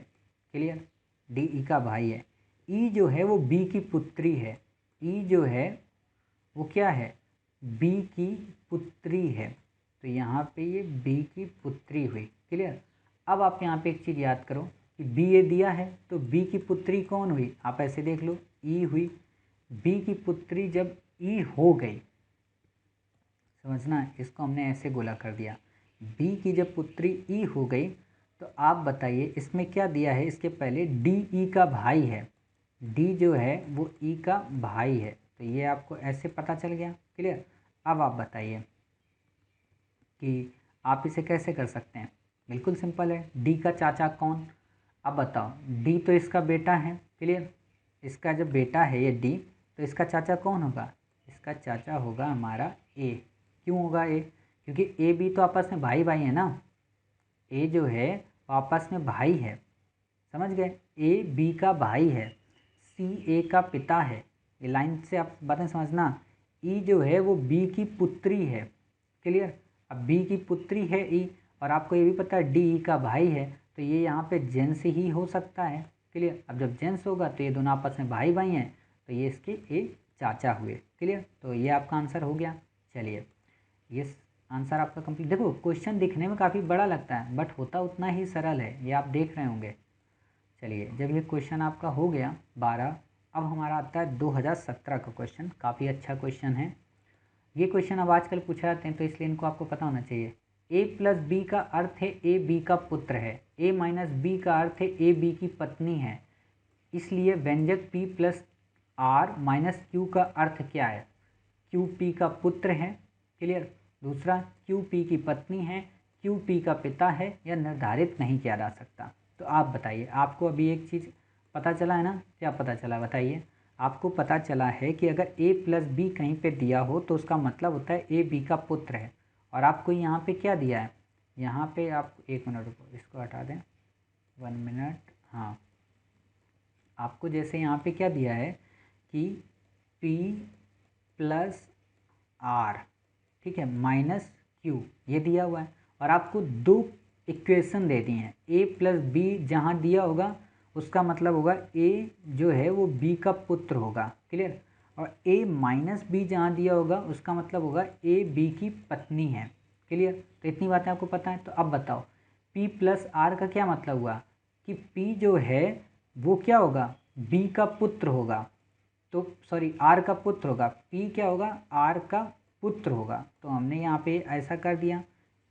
क्लियर, डी ई का भाई है। ई जो है वो बी की पुत्री है, ई जो है वो क्या है, बी की पुत्री है, तो यहाँ पे ये बी की पुत्री हुई। क्लियर, अब आप यहाँ पे एक चीज़ याद करो कि बी ए दिया है, तो बी की पुत्री कौन हुई, आप ऐसे देख लो, ई हुई। बी की पुत्री जब ई हो गई, समझना, इसको हमने ऐसे गोला कर दिया। बी की जब पुत्री ई हो गई, तो आप बताइए इसमें क्या दिया है, इसके पहले डी ई का भाई है, डी जो है वो ई का भाई है, तो ये आपको ऐसे पता चल गया। क्लियर, अब आप बताइए कि आप इसे कैसे कर सकते हैं। बिल्कुल सिंपल है, डी का चाचा कौन। अब बताओ, डी तो इसका बेटा है। क्लियर, इसका जब बेटा है ये डी, तो इसका चाचा कौन होगा, इसका चाचा होगा हमारा ए। क्यों होगा ए, क्योंकि ए बी तो आपस में भाई भाई है ना, ए जो है वो आपस में भाई है, समझ गए, ए बी का भाई है, सी ए का पिता है। ये लाइन से आप बातें समझना। ई जो है वो बी की पुत्री है। क्लियर, अब बी की पुत्री है ई, और आपको ये भी पता है डी ई का भाई है, तो ये यहाँ पे जेंस ही हो सकता है। क्लियर, अब जब जेंस होगा तो ये दोनों आपस में भाई भाई हैं, तो ये इसके ए चाचा हुए। क्लियर, तो ये आपका आंसर हो गया। चलिए, ये आंसर आपका कंप्लीट। देखो, क्वेश्चन दिखने में काफ़ी बड़ा लगता है, बट होता उतना ही सरल है, ये आप देख रहे होंगे। चलिए, जब ये क्वेश्चन आपका हो गया 12, अब हमारा आता है 2017 का क्वेश्चन। काफ़ी अच्छा क्वेश्चन है ये क्वेश्चन। अब आजकल पूछा जाते हैं, तो इसलिए इनको आपको पता होना चाहिए। ए प्लस बी का अर्थ है ए बी का पुत्र है, ए माइनस बी का अर्थ है ए बी की पत्नी है, इसलिए व्यंजक P plus R minus Q का अर्थ क्या है। क्यू पी का पुत्र है। क्लियर, दूसरा क्यू पी की पत्नी है, क्यू पी का पिता है, या निर्धारित नहीं किया जा सकता। तो आप बताइए, आपको अभी एक चीज़ पता चला है ना, क्या पता चला बताइए। आपको पता चला है कि अगर ए प्लस बी कहीं पे दिया हो तो उसका मतलब होता है ए बी का पुत्र है। और आपको यहाँ पे क्या दिया है, यहाँ पे आप 1 मिनट रुको, इसको हटा दें, 1 मिनट। हाँ, आपको जैसे यहाँ पे क्या दिया है कि P प्लस आर, ठीक है, माइनस क्यू, ये दिया हुआ है, और आपको दो इक्वेशन दे दी हैं। ए प्लस बी जहाँ दिया होगा उसका मतलब होगा ए जो है वो बी का पुत्र होगा। क्लियर, और ए माइनस बी जहाँ दिया होगा उसका मतलब होगा ए बी की पत्नी है। क्लियर, तो इतनी बातें आपको पता है। तो अब बताओ, पी प्लस आर का क्या मतलब हुआ कि पी जो है वो क्या होगा, बी का पुत्र होगा, तो सॉरी आर का पुत्र होगा, पी क्या होगा, आर का पुत्र होगा। तो हमने यहाँ पे ऐसा कर दिया,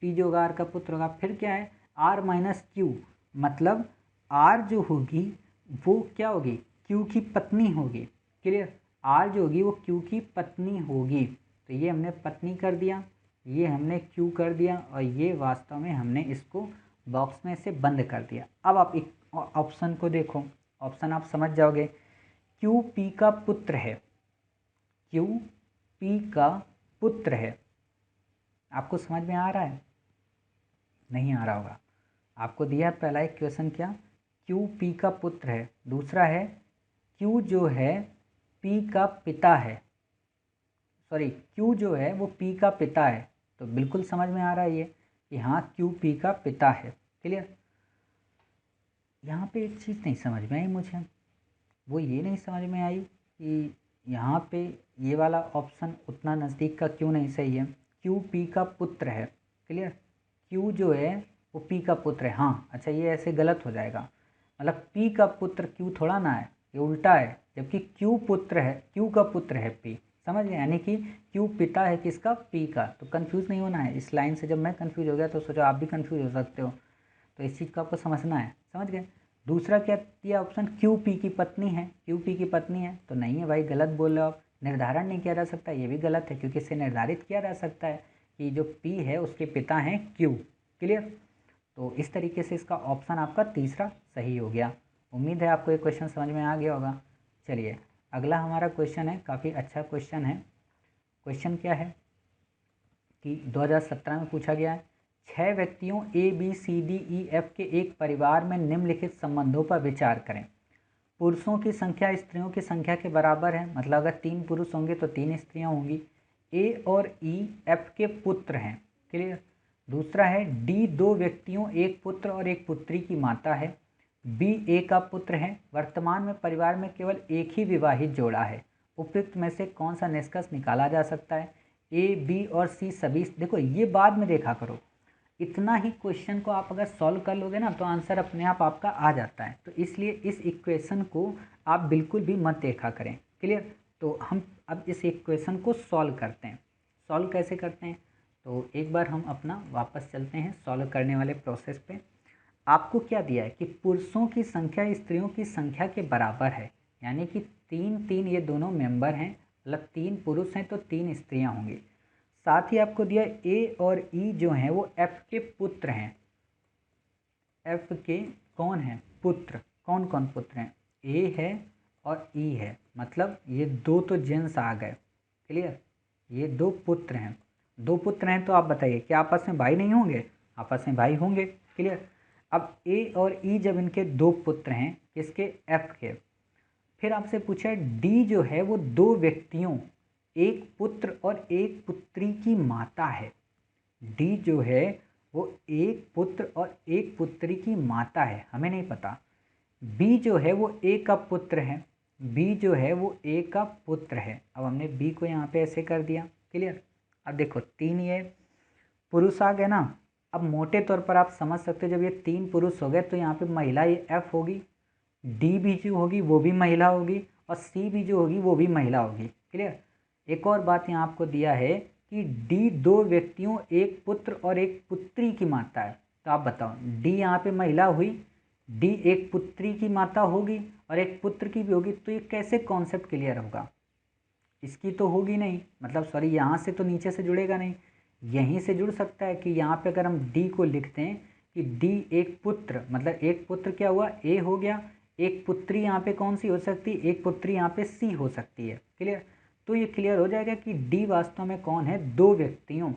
पी जो होगा आर का पुत्र होगा। फिर क्या है, आर माइनस क्यू, मतलब आर जो होगी वो क्या होगी, क्यू की पत्नी होगी। क्लियर, आर जो होगी वो क्यू की पत्नी होगी, तो ये हमने पत्नी कर दिया, ये हमने क्यू कर दिया, और ये वास्तव में हमने इसको बॉक्स में से बंद कर दिया। अब आप एक ऑप्शन को देखो, ऑप्शन आप समझ जाओगे। क्यू पी का पुत्र है, क्यू पी का पुत्र है, आपको समझ में आ रहा है, नहीं आ रहा होगा। आपको दिया पहला एक क्वेश्चन क्या, क्यू पी का पुत्र है, दूसरा है क्यू जो है पी का पिता है, सॉरी क्यू जो है वो पी का पिता है। तो बिल्कुल समझ में आ रहा है ये कि हाँ क्यू पी का पिता है। क्लियर, यहाँ पे एक चीज़ नहीं समझ में आई मुझे, वो ये नहीं समझ में आई कि यहाँ पे ये वाला ऑप्शन उतना नज़दीक का क्यों नहीं सही है। क्यू पी का पुत्र है, क्लियर। क्यू जो है वो पी का पुत्र है। हाँ अच्छा, ये ऐसे गलत हो जाएगा, मतलब पी का पुत्र क्यू थोड़ा ना है, ये उल्टा है। जबकि क्यू पुत्र है, क्यू का पुत्र है पी, समझ गए। यानी कि क्यू पिता है किसका, पी का। तो कंफ्यूज नहीं होना है इस लाइन से। जब मैं कंफ्यूज हो गया तो सोचो आप भी कंफ्यूज हो सकते हो, तो इस चीज़ को आपको समझना है, समझ गए। दूसरा क्या दिया ऑप्शन, क्यू पी की पत्नी है। क्यू पी की पत्नी है तो नहीं है भाई, गलत बोल रहे हो आप। निर्धारण नहीं किया जा सकता, ये भी गलत है, क्योंकि इससे निर्धारित किया जा सकता है कि जो पी है उसके पिता हैं क्यू, क्लियर। तो इस तरीके से इसका ऑप्शन आपका तीसरा सही हो गया। उम्मीद है आपको ये क्वेश्चन समझ में आ गया होगा। चलिए अगला हमारा क्वेश्चन है, काफ़ी अच्छा क्वेश्चन है। क्वेश्चन क्या है कि 2017 में पूछा गया है, 6 व्यक्तियों A B C D E F के एक परिवार में निम्नलिखित संबंधों पर विचार करें। पुरुषों की संख्या स्त्रियों की संख्या के बराबर है, मतलब अगर 3 पुरुष होंगे तो 3 स्त्रियां होंगी। ए और ई एफ के पुत्र हैं, क्लियर। दूसरा है डी 2 व्यक्तियों एक पुत्र और एक पुत्री की माता है। बी ए का पुत्र है। वर्तमान में परिवार में केवल एक ही विवाहित जोड़ा है। उपयुक्त में से कौन सा निष्कर्ष निकाला जा सकता है। ए बी और सी सभी, देखो ये बाद में देखा करो, इतना ही क्वेश्चन को आप अगर सॉल्व कर लोगे ना तो आंसर अपने आप आपका आ जाता है। तो इसलिए इस इक्वेशन को आप बिल्कुल भी मत देखा करें, क्लियर। तो हम अब इस इक्वेशन को सॉल्व करते हैं। सॉल्व कैसे करते हैं, तो एक बार हम अपना वापस चलते हैं सॉल्व करने वाले प्रोसेस पे। आपको क्या दिया है कि पुरुषों की संख्या स्त्रियों की संख्या के बराबर है, यानी कि 3 3 ये दोनों मेंबर हैं, मतलब 3 पुरुष हैं तो 3 स्त्रियां होंगी। साथ ही आपको दिया ए और ई जो हैं वो एफ के पुत्र हैं। एफ के कौन हैं, पुत्र। कौन कौन पुत्र हैं, ए है और ई है, मतलब ये दो तो जेंट्स आ गए, क्लियर। ये 2 पुत्र हैं, 2 पुत्र हैं तो आप बताइए क्या आपस में भाई नहीं होंगे, आपस में भाई होंगे, क्लियर। अब ए और ई जब इनके 2 पुत्र हैं किसके, एफ के। फिर आपसे पूछा डी जो है वो 2 व्यक्तियों एक पुत्र और एक पुत्री की माता है। डी जो है वो एक पुत्र और एक पुत्री की माता है, हमें नहीं पता। बी जो है वो ए का पुत्र है, बी जो है वो ए का पुत्र है। अब हमने बी को यहाँ पे ऐसे कर दिया, क्लियर। अब देखो 3 ये पुरुष आ गए ना। अब मोटे तौर पर आप समझ सकते हो, जब ये 3 पुरुष हो गए तो यहाँ पे महिला ये एफ होगी, डी भी जो होगी वो भी महिला होगी, और सी भी जो होगी वो भी महिला होगी, क्लियर। एक और बात यहाँ आपको दिया है कि डी 2 व्यक्तियों एक पुत्र और एक पुत्री की माता है। तो आप बताओ डी यहाँ पे महिला हुई, डी एक पुत्री की माता होगी और एक पुत्र की भी होगी, तो ये कैसे कॉन्सेप्ट क्लियर होगा। इसकी तो होगी नहीं, मतलब सॉरी यहाँ से तो नीचे से जुड़ेगा नहीं, यहीं से जुड़ सकता है कि यहाँ पे अगर हम डी को लिखते हैं कि डी एक पुत्र, मतलब एक पुत्र क्या हुआ, ए हो गया। एक पुत्री यहाँ पे कौन सी हो सकती है, एक पुत्री यहाँ पे सी हो सकती है, क्लियर। तो ये क्लियर हो जाएगा कि डी वास्तव में कौन है, 2 व्यक्तियों,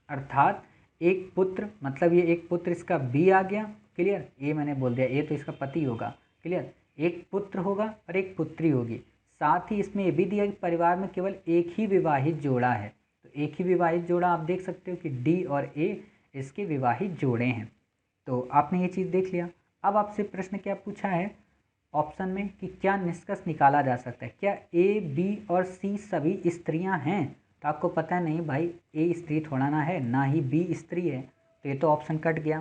अर्थात एक पुत्र, मतलब ये एक पुत्र इसका बी आ गया, क्लियर। ए मैंने बोल दिया, ए तो इसका पति होगा, क्लियर। एक पुत्र होगा और एक पुत्री होगी। साथ ही इसमें ये भी दिया कि परिवार में केवल एक ही विवाहित जोड़ा है। तो एक ही विवाहित जोड़ा आप देख सकते हो कि डी और ए इसके विवाहित जोड़े हैं। तो आपने ये चीज़ देख लिया। अब आपसे प्रश्न क्या पूछा है ऑप्शन में कि क्या निष्कर्ष निकाला जा सकता है, क्या ए बी और सी सभी स्त्रियां हैं। तो आपको पता है नहीं भाई, ए स्त्री थोड़ा ना है, ना ही बी स्त्री है, तो ये तो ऑप्शन कट गया।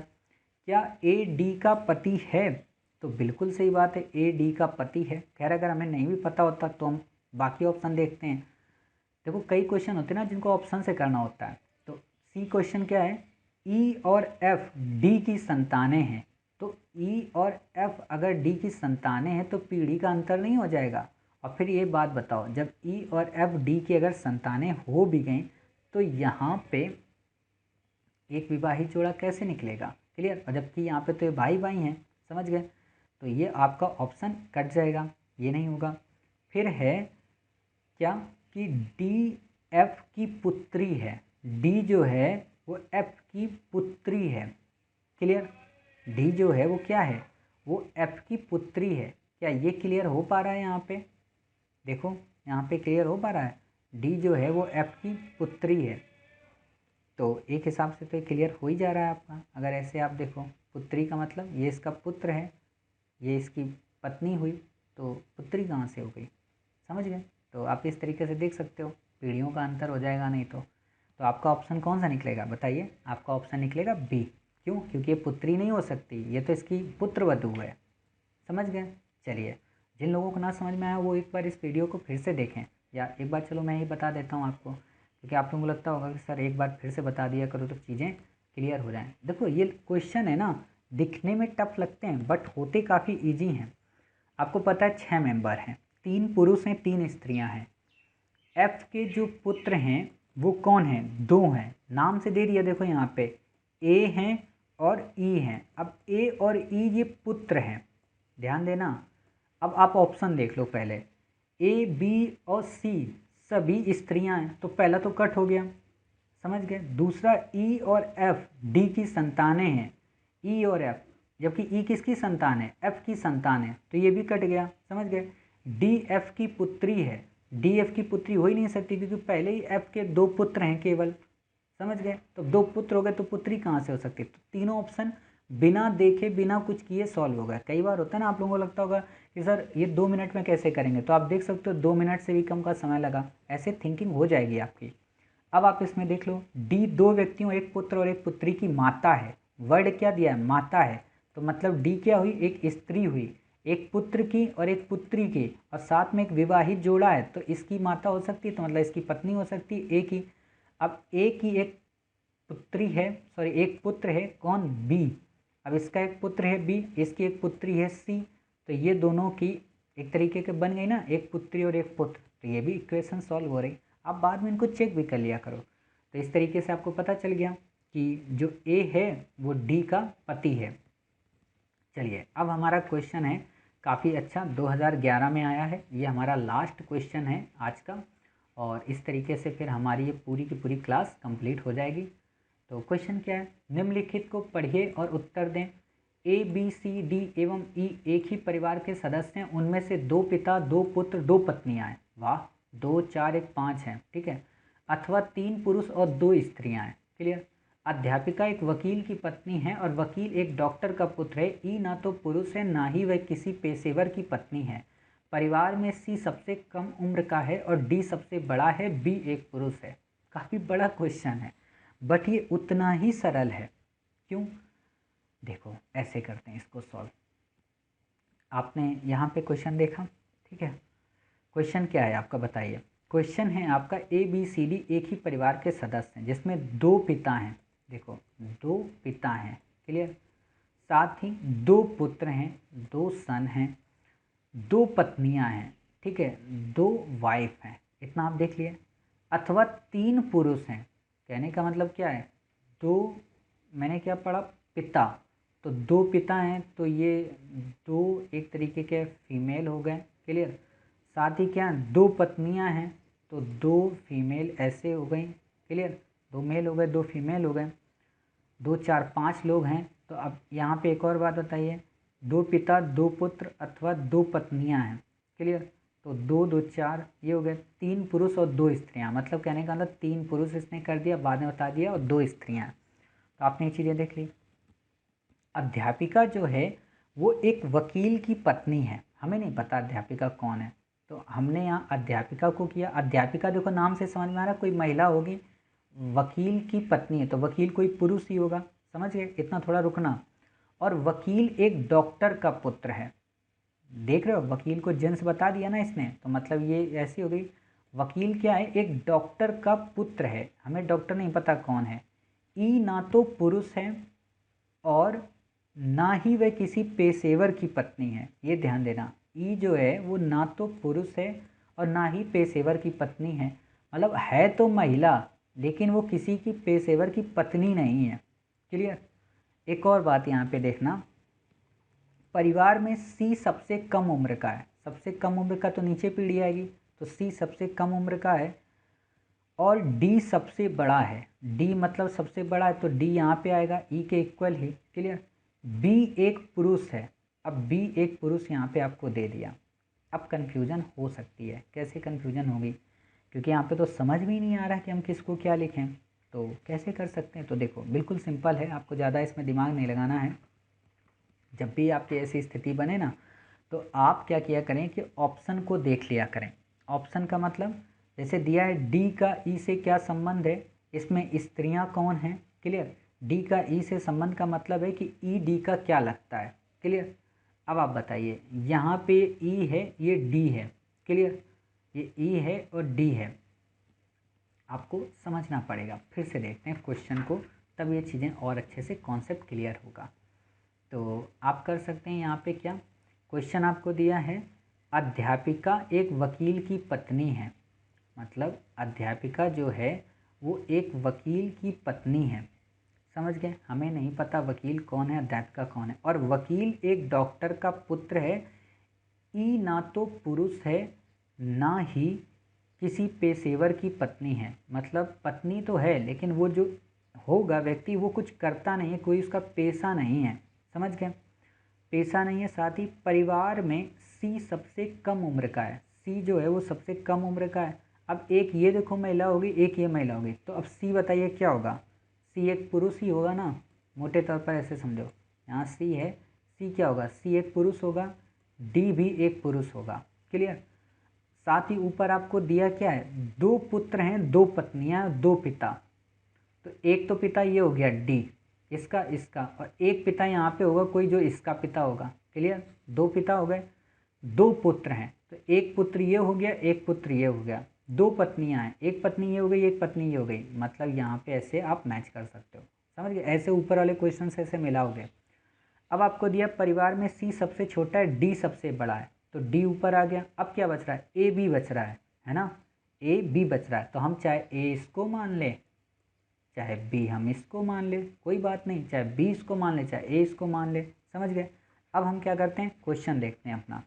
क्या ए डी का पति है, तो बिल्कुल सही बात है, ए डी का पति है। खैर अगर हमें नहीं भी पता होता तो हम बाकी ऑप्शन देखते हैं। देखो कई क्वेश्चन होते हैं ना जिनको ऑप्शन से करना होता है। तो सी क्वेश्चन क्या है, ई और एफ डी की संतानें हैं। तो ई और एफ अगर डी की संतानें हैं तो पीढ़ी का अंतर नहीं हो जाएगा। और फिर ये बात बताओ, जब ई और एफ डी की अगर संतानें हो भी गई तो यहाँ पे एक विवाहित जोड़ा कैसे निकलेगा, क्लियर। और जबकि यहाँ पे तो ये भाई भाई हैं, समझ गए। तो ये आपका ऑप्शन कट जाएगा, ये नहीं होगा। फिर है क्या कि डी एफ की पुत्री है, डी जो है वो एफ की पुत्री है, क्लियर। डी जो है वो क्या है, वो एफ की पुत्री है। क्या ये क्लियर हो पा रहा है यहाँ पे, देखो यहाँ पे क्लियर हो पा रहा है, डी जो है वो एफ की पुत्री है। तो एक हिसाब से तो ये क्लियर हो ही जा रहा है आपका। अगर ऐसे आप देखो, पुत्री का मतलब ये इसका पुत्र है, ये इसकी पत्नी हुई, तो पुत्री कहाँ से हो गई, समझ गए। तो आप इस तरीके से देख सकते हो, पीढ़ियों का अंतर हो जाएगा नहीं तो आपका ऑप्शन कौन सा निकलेगा बताइए। आपका ऑप्शन निकलेगा बी। क्यों? क्योंकि ये पुत्री नहीं हो सकती, ये तो इसकी पुत्रवधू है, समझ गए। चलिए, जिन लोगों को ना समझ में आया वो एक बार इस वीडियो को फिर से देखें, या एक बार चलो मैं ही बता देता हूँ आपको, क्योंकि आप लोगों को लगता होगा कि सर एक बार फिर से बता दिया करो तो चीज़ें क्लियर हो जाएं। देखो ये क्वेश्चन है ना, दिखने में टफ लगते हैं बट होते काफ़ी ईजी हैं। आपको पता है 6 मेंबर हैं, 3 पुरुष हैं 3 स्त्रियां हैं। एफ के जो पुत्र हैं वो कौन हैं? 2 हैं, नाम से दे दिया देखो यहाँ पे, ए हैं और ई हैं। अब ए और ई ये पुत्र हैं, ध्यान देना। अब आप ऑप्शन देख लो, पहले ए बी और सी सभी स्त्रियां हैं, तो पहला तो कट हो गया, समझ गए। दूसरा ई और एफ डी की संतानें हैं, ई और एफ, जबकि ई किसकी संतान है? एफ की संतान है, तो ये भी कट गया, समझ गए। डी एफ की पुत्री है, डी एफ की पुत्री हो ही नहीं सकती क्योंकि पहले ही एफ के 2 पुत्र हैं केवल, समझ गए। तो 2 पुत्र हो गए तो पुत्री कहाँ से हो सकती है? तो तीनों ऑप्शन बिना देखे बिना कुछ किए सॉल्व हो गया। कई बार होता है ना, आप लोगों को लगता होगा कि सर ये 2 मिनट में कैसे करेंगे, तो आप देख सकते हो 2 मिनट से भी कम का समय लगा, ऐसे थिंकिंग हो जाएगी आपकी। अब आप इसमें देख लो, डी 2 व्यक्तियों, एक पुत्र और एक पुत्री की माता है, वर्ड क्या दिया है? माता है, तो मतलब डी क्या हुई? एक स्त्री हुई, एक पुत्र की और एक पुत्री की, और साथ में एक विवाहित जोड़ा है, तो इसकी माता हो सकती है, तो मतलब इसकी पत्नी हो सकती है ए की। अब ए की एक पुत्री है, सॉरी एक पुत्र है, कौन? बी। अब इसका एक पुत्र है बी, इसकी एक पुत्री है सी, तो ये दोनों की एक तरीके के बन गई ना, एक पुत्री और एक पुत्र, तो ये भी इक्वेशन सॉल्व हो रही। आप बाद में इनको चेक भी कर लिया करो। तो इस तरीके से आपको पता चल गया कि जो ए है वो डी का पति है। चलिए, अब हमारा क्वेश्चन है काफ़ी अच्छा, 2011 में आया है, ये हमारा लास्ट क्वेश्चन है आज का, और इस तरीके से फिर हमारी ये पूरी की पूरी क्लास कंप्लीट हो जाएगी। तो क्वेश्चन क्या है? निम्नलिखित को पढ़िए और उत्तर दें। ए बी सी डी एवं ई एक ही परिवार के सदस्य हैं, उनमें से 2 पिता 2 पुत्र 2 पत्नियां हैं। वाह, 2 4 1 5 हैं, ठीक है। अथवा 3 पुरुष और 2 स्त्रियां हैं। क्लियर। अध्यापिका एक वकील की पत्नी है और वकील एक डॉक्टर का पुत्र है। ई ना तो पुरुष है ना ही वह किसी पेशेवर की पत्नी है। परिवार में सी सबसे कम उम्र का है और डी सबसे बड़ा है, बी एक पुरुष है। काफ़ी बड़ा क्वेश्चन है बट ये उतना ही सरल है। क्यों? देखो ऐसे करते हैं इसको सॉल्व। आपने यहाँ पे क्वेश्चन देखा, ठीक है। क्वेश्चन क्या है आपका बताइए। क्वेश्चन है आपका ए बी सी डी एक ही परिवार के सदस्य हैं जिसमें 2 पिता हैं, देखो 2 पिता हैं, क्लियर। साथ ही 2 पुत्र हैं, 2 सन हैं, 2 पत्नियां हैं, ठीक है, 2 वाइफ हैं, इतना आप देख लिए। अथवा 3 पुरुष हैं, कहने का मतलब क्या है? 2, मैंने क्या पढ़ा? पिता, तो 2 पिता हैं, तो ये 2 एक तरीके के फीमेल हो गए, क्लियर। साथ ही क्या, 2 पत्नियां हैं, तो 2 फीमेल ऐसे हो गई, क्लियर। 2 मेल हो गए 2 फीमेल हो गए, 2 4 5 लोग हैं। तो अब यहाँ पे एक और बात बताइए, 2 पिता 2 पुत्र अथवा 2 पत्नियां हैं, क्लियर। तो 2 2 4 ये हो गए, 3 पुरुष और 2 स्त्रियां, मतलब कहने का मतलब 3 पुरुष इसने कर दिया, बाद में बता दिया, और 2 स्त्रियां। तो आपने ये चीज़ें देख ली। अध्यापिका जो है वो एक वकील की पत्नी है, हमें नहीं पता अध्यापिका कौन है, तो हमने यहाँ अध्यापिका को किया। अध्यापिका देखो नाम से समझ में आ रहा कोई महिला होगी, वकील की पत्नी है तो वकील कोई पुरुष ही होगा, समझ गए, इतना थोड़ा रुकना। और वकील एक डॉक्टर का पुत्र है, देख रहे हो, वकील को जेंट्स बता दिया ना इसने, तो मतलब ये ऐसी हो गई। वकील क्या है? एक डॉक्टर का पुत्र है, हमें डॉक्टर नहीं पता कौन है। ई ना तो पुरुष है और ना ही वह किसी पेशेवर की पत्नी है, ये ध्यान देना। ई जो है वो ना तो पुरुष है और ना ही पेशेवर की पत्नी है, मतलब है तो महिला लेकिन वो किसी की पेशेवर की पत्नी नहीं है, क्लियर। एक और बात यहाँ पे देखना, परिवार में सी सबसे कम उम्र का है, सबसे कम उम्र का तो नीचे पीढ़ी आएगी, तो सी सबसे कम उम्र का है, और डी सबसे बड़ा है, डी मतलब सबसे बड़ा है, तो डी यहाँ पे आएगा ई के इक्वल ही, क्लियर। बी एक पुरुष है, अब बी एक पुरुष यहाँ पे आपको दे दिया। अब कन्फ्यूज़न हो सकती है, कैसे कन्फ्यूज़न होगी? क्योंकि यहाँ पे तो समझ में ही नहीं आ रहा कि हम किसको क्या लिखें, तो कैसे कर सकते हैं? तो देखो बिल्कुल सिंपल है, आपको ज़्यादा इसमें दिमाग नहीं लगाना है। जब भी आपकी ऐसी स्थिति बने ना, तो आप क्या किया करें कि ऑप्शन को देख लिया करें। ऑप्शन का मतलब जैसे दिया है डी का ई से क्या संबंध है, इसमें स्त्रियां कौन हैं, क्लियर। डी का ई से संबंध का मतलब है कि ई डी का क्या लगता है, क्लियर। अब आप बताइए, यहाँ पे ई है, ये डी है, क्लियर। ये ई है और डी है, आपको समझना पड़ेगा। फिर से देखते हैं क्वेश्चन को, तब ये चीज़ें और अच्छे से कॉन्सेप्ट क्लियर होगा। तो आप कर सकते हैं यहाँ पे क्या, क्वेश्चन आपको दिया है अध्यापिका एक वकील की पत्नी है, मतलब अध्यापिका जो है वो एक वकील की पत्नी है, समझ गए। हमें नहीं पता वकील कौन है, अध्यापिका कौन है। और वकील एक डॉक्टर का पुत्र है, ई ना तो पुरुष है ना ही किसी पेशेवर की पत्नी है, मतलब पत्नी तो है लेकिन वो जो होगा व्यक्ति वो कुछ करता नहीं है, कोई उसका पेशा नहीं है, समझ गए। पेशा नहीं है। साथ ही परिवार में सी सबसे कम उम्र का है, सी जो है वो सबसे कम उम्र का है। अब एक ये देखो महिला होगी, एक ये महिला होगी, तो अब सी बताइए क्या होगा, सी एक पुरुष ही होगा ना, मोटे तौर पर ऐसे समझो। यहाँ सी है, सी क्या होगा, सी एक पुरुष होगा, डी भी एक पुरुष होगा, क्लियर। साथ ही ऊपर आपको दिया क्या है, दो पुत्र हैं, दो पत्नियां, दो पिता। तो एक तो पिता ये हो गया डी, इसका इसका, और एक पिता यहाँ पे होगा कोई जो इसका पिता होगा, क्लियर। दो पिता हो गए, दो पुत्र हैं, तो एक पुत्र ये हो गया, एक पुत्र ये हो गया। दो पत्नियां हैं, एक पत्नी ये हो गई, एक पत्नी ये हो गई, मतलब यहाँ पे ऐसे आप मैच कर सकते हो, समझ गए। ऐसे ऊपर वाले क्वेश्चन से ऐसे मिलाओगे। अब आपको दिया परिवार में सी सबसे छोटा है, डी सबसे बड़ा है, तो डी ऊपर आ गया। अब क्या बच रहा है, ए बी बच रहा है ना, ए बी बच रहा है। तो हम चाहे ए इसको मान लें, चाहे बी हम इसको मान ले, कोई बात नहीं, चाहे बी इसको मान ले, चाहे ए इसको मान ले, समझ गए। अब हम क्या करते हैं, क्वेश्चन देखते हैं अपना।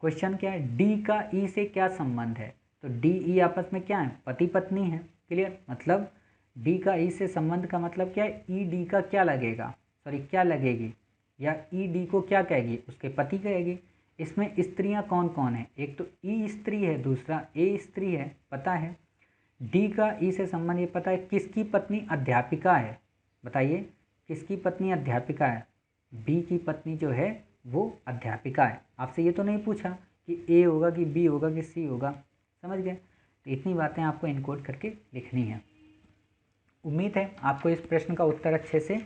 क्वेश्चन क्या है, डी का ई से क्या संबंध है, तो डी ई आपस में क्या है, पति पत्नी है, क्लियर। मतलब डी का ई से संबंध का मतलब क्या है, ई डी का क्या लगेगा, सॉरी क्या लगेगी, या ई डी को क्या कहेगी, उसके पति कहेगी। इसमें स्त्रियां कौन कौन है, एक तो ई स्त्री है, दूसरा ए स्त्री है, पता है। डी का ई से संबंध ये पता है, किसकी पत्नी अध्यापिका है, बताइए किसकी पत्नी अध्यापिका है, बी की पत्नी जो है वो अध्यापिका है। आपसे ये तो नहीं पूछा कि ए होगा कि बी होगा कि सी होगा, समझ गए। तो इतनी बातें आपको इनकोड करके लिखनी है। उम्मीद है आपको इस प्रश्न का उत्तर अच्छे से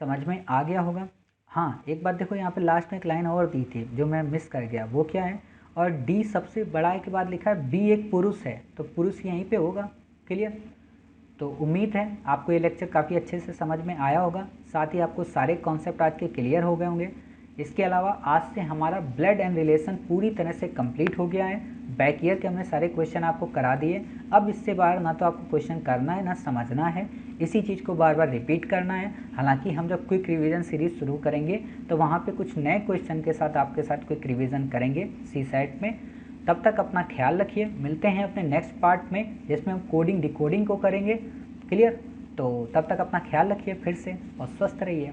समझ में आ गया होगा। हाँ एक बात देखो, यहाँ पे लास्ट में एक लाइन और दी थी जो मैं मिस कर गया, वो क्या है, और डी सबसे बड़ा है के बाद लिखा है बी एक पुरुष है, तो पुरुष यहीं पे होगा, क्लियर। तो उम्मीद है आपको ये लेक्चर काफ़ी अच्छे से समझ में आया होगा, साथ ही आपको सारे कॉन्सेप्ट आज के क्लियर हो गए होंगे। इसके अलावा आज से हमारा ब्लड एंड रिलेशन पूरी तरह से कंप्लीट हो गया है। बैक ईयर के हमने सारे क्वेश्चन आपको करा दिए। अब इससे बाहर ना तो आपको क्वेश्चन करना है ना समझना है, इसी चीज़ को बार बार रिपीट करना है। हालांकि हम जब क्विक रिवीजन सीरीज शुरू करेंगे तो वहाँ पे कुछ नए क्वेश्चन के साथ आपके साथ क्विक रिवीजन करेंगे सी साइट में। तब तक अपना ख्याल रखिए, मिलते हैं अपने नेक्स्ट पार्ट में जिसमें हम कोडिंग डिकोडिंग को करेंगे, क्लियर। तो तब तक अपना ख्याल रखिए फिर से, और स्वस्थ रहिए।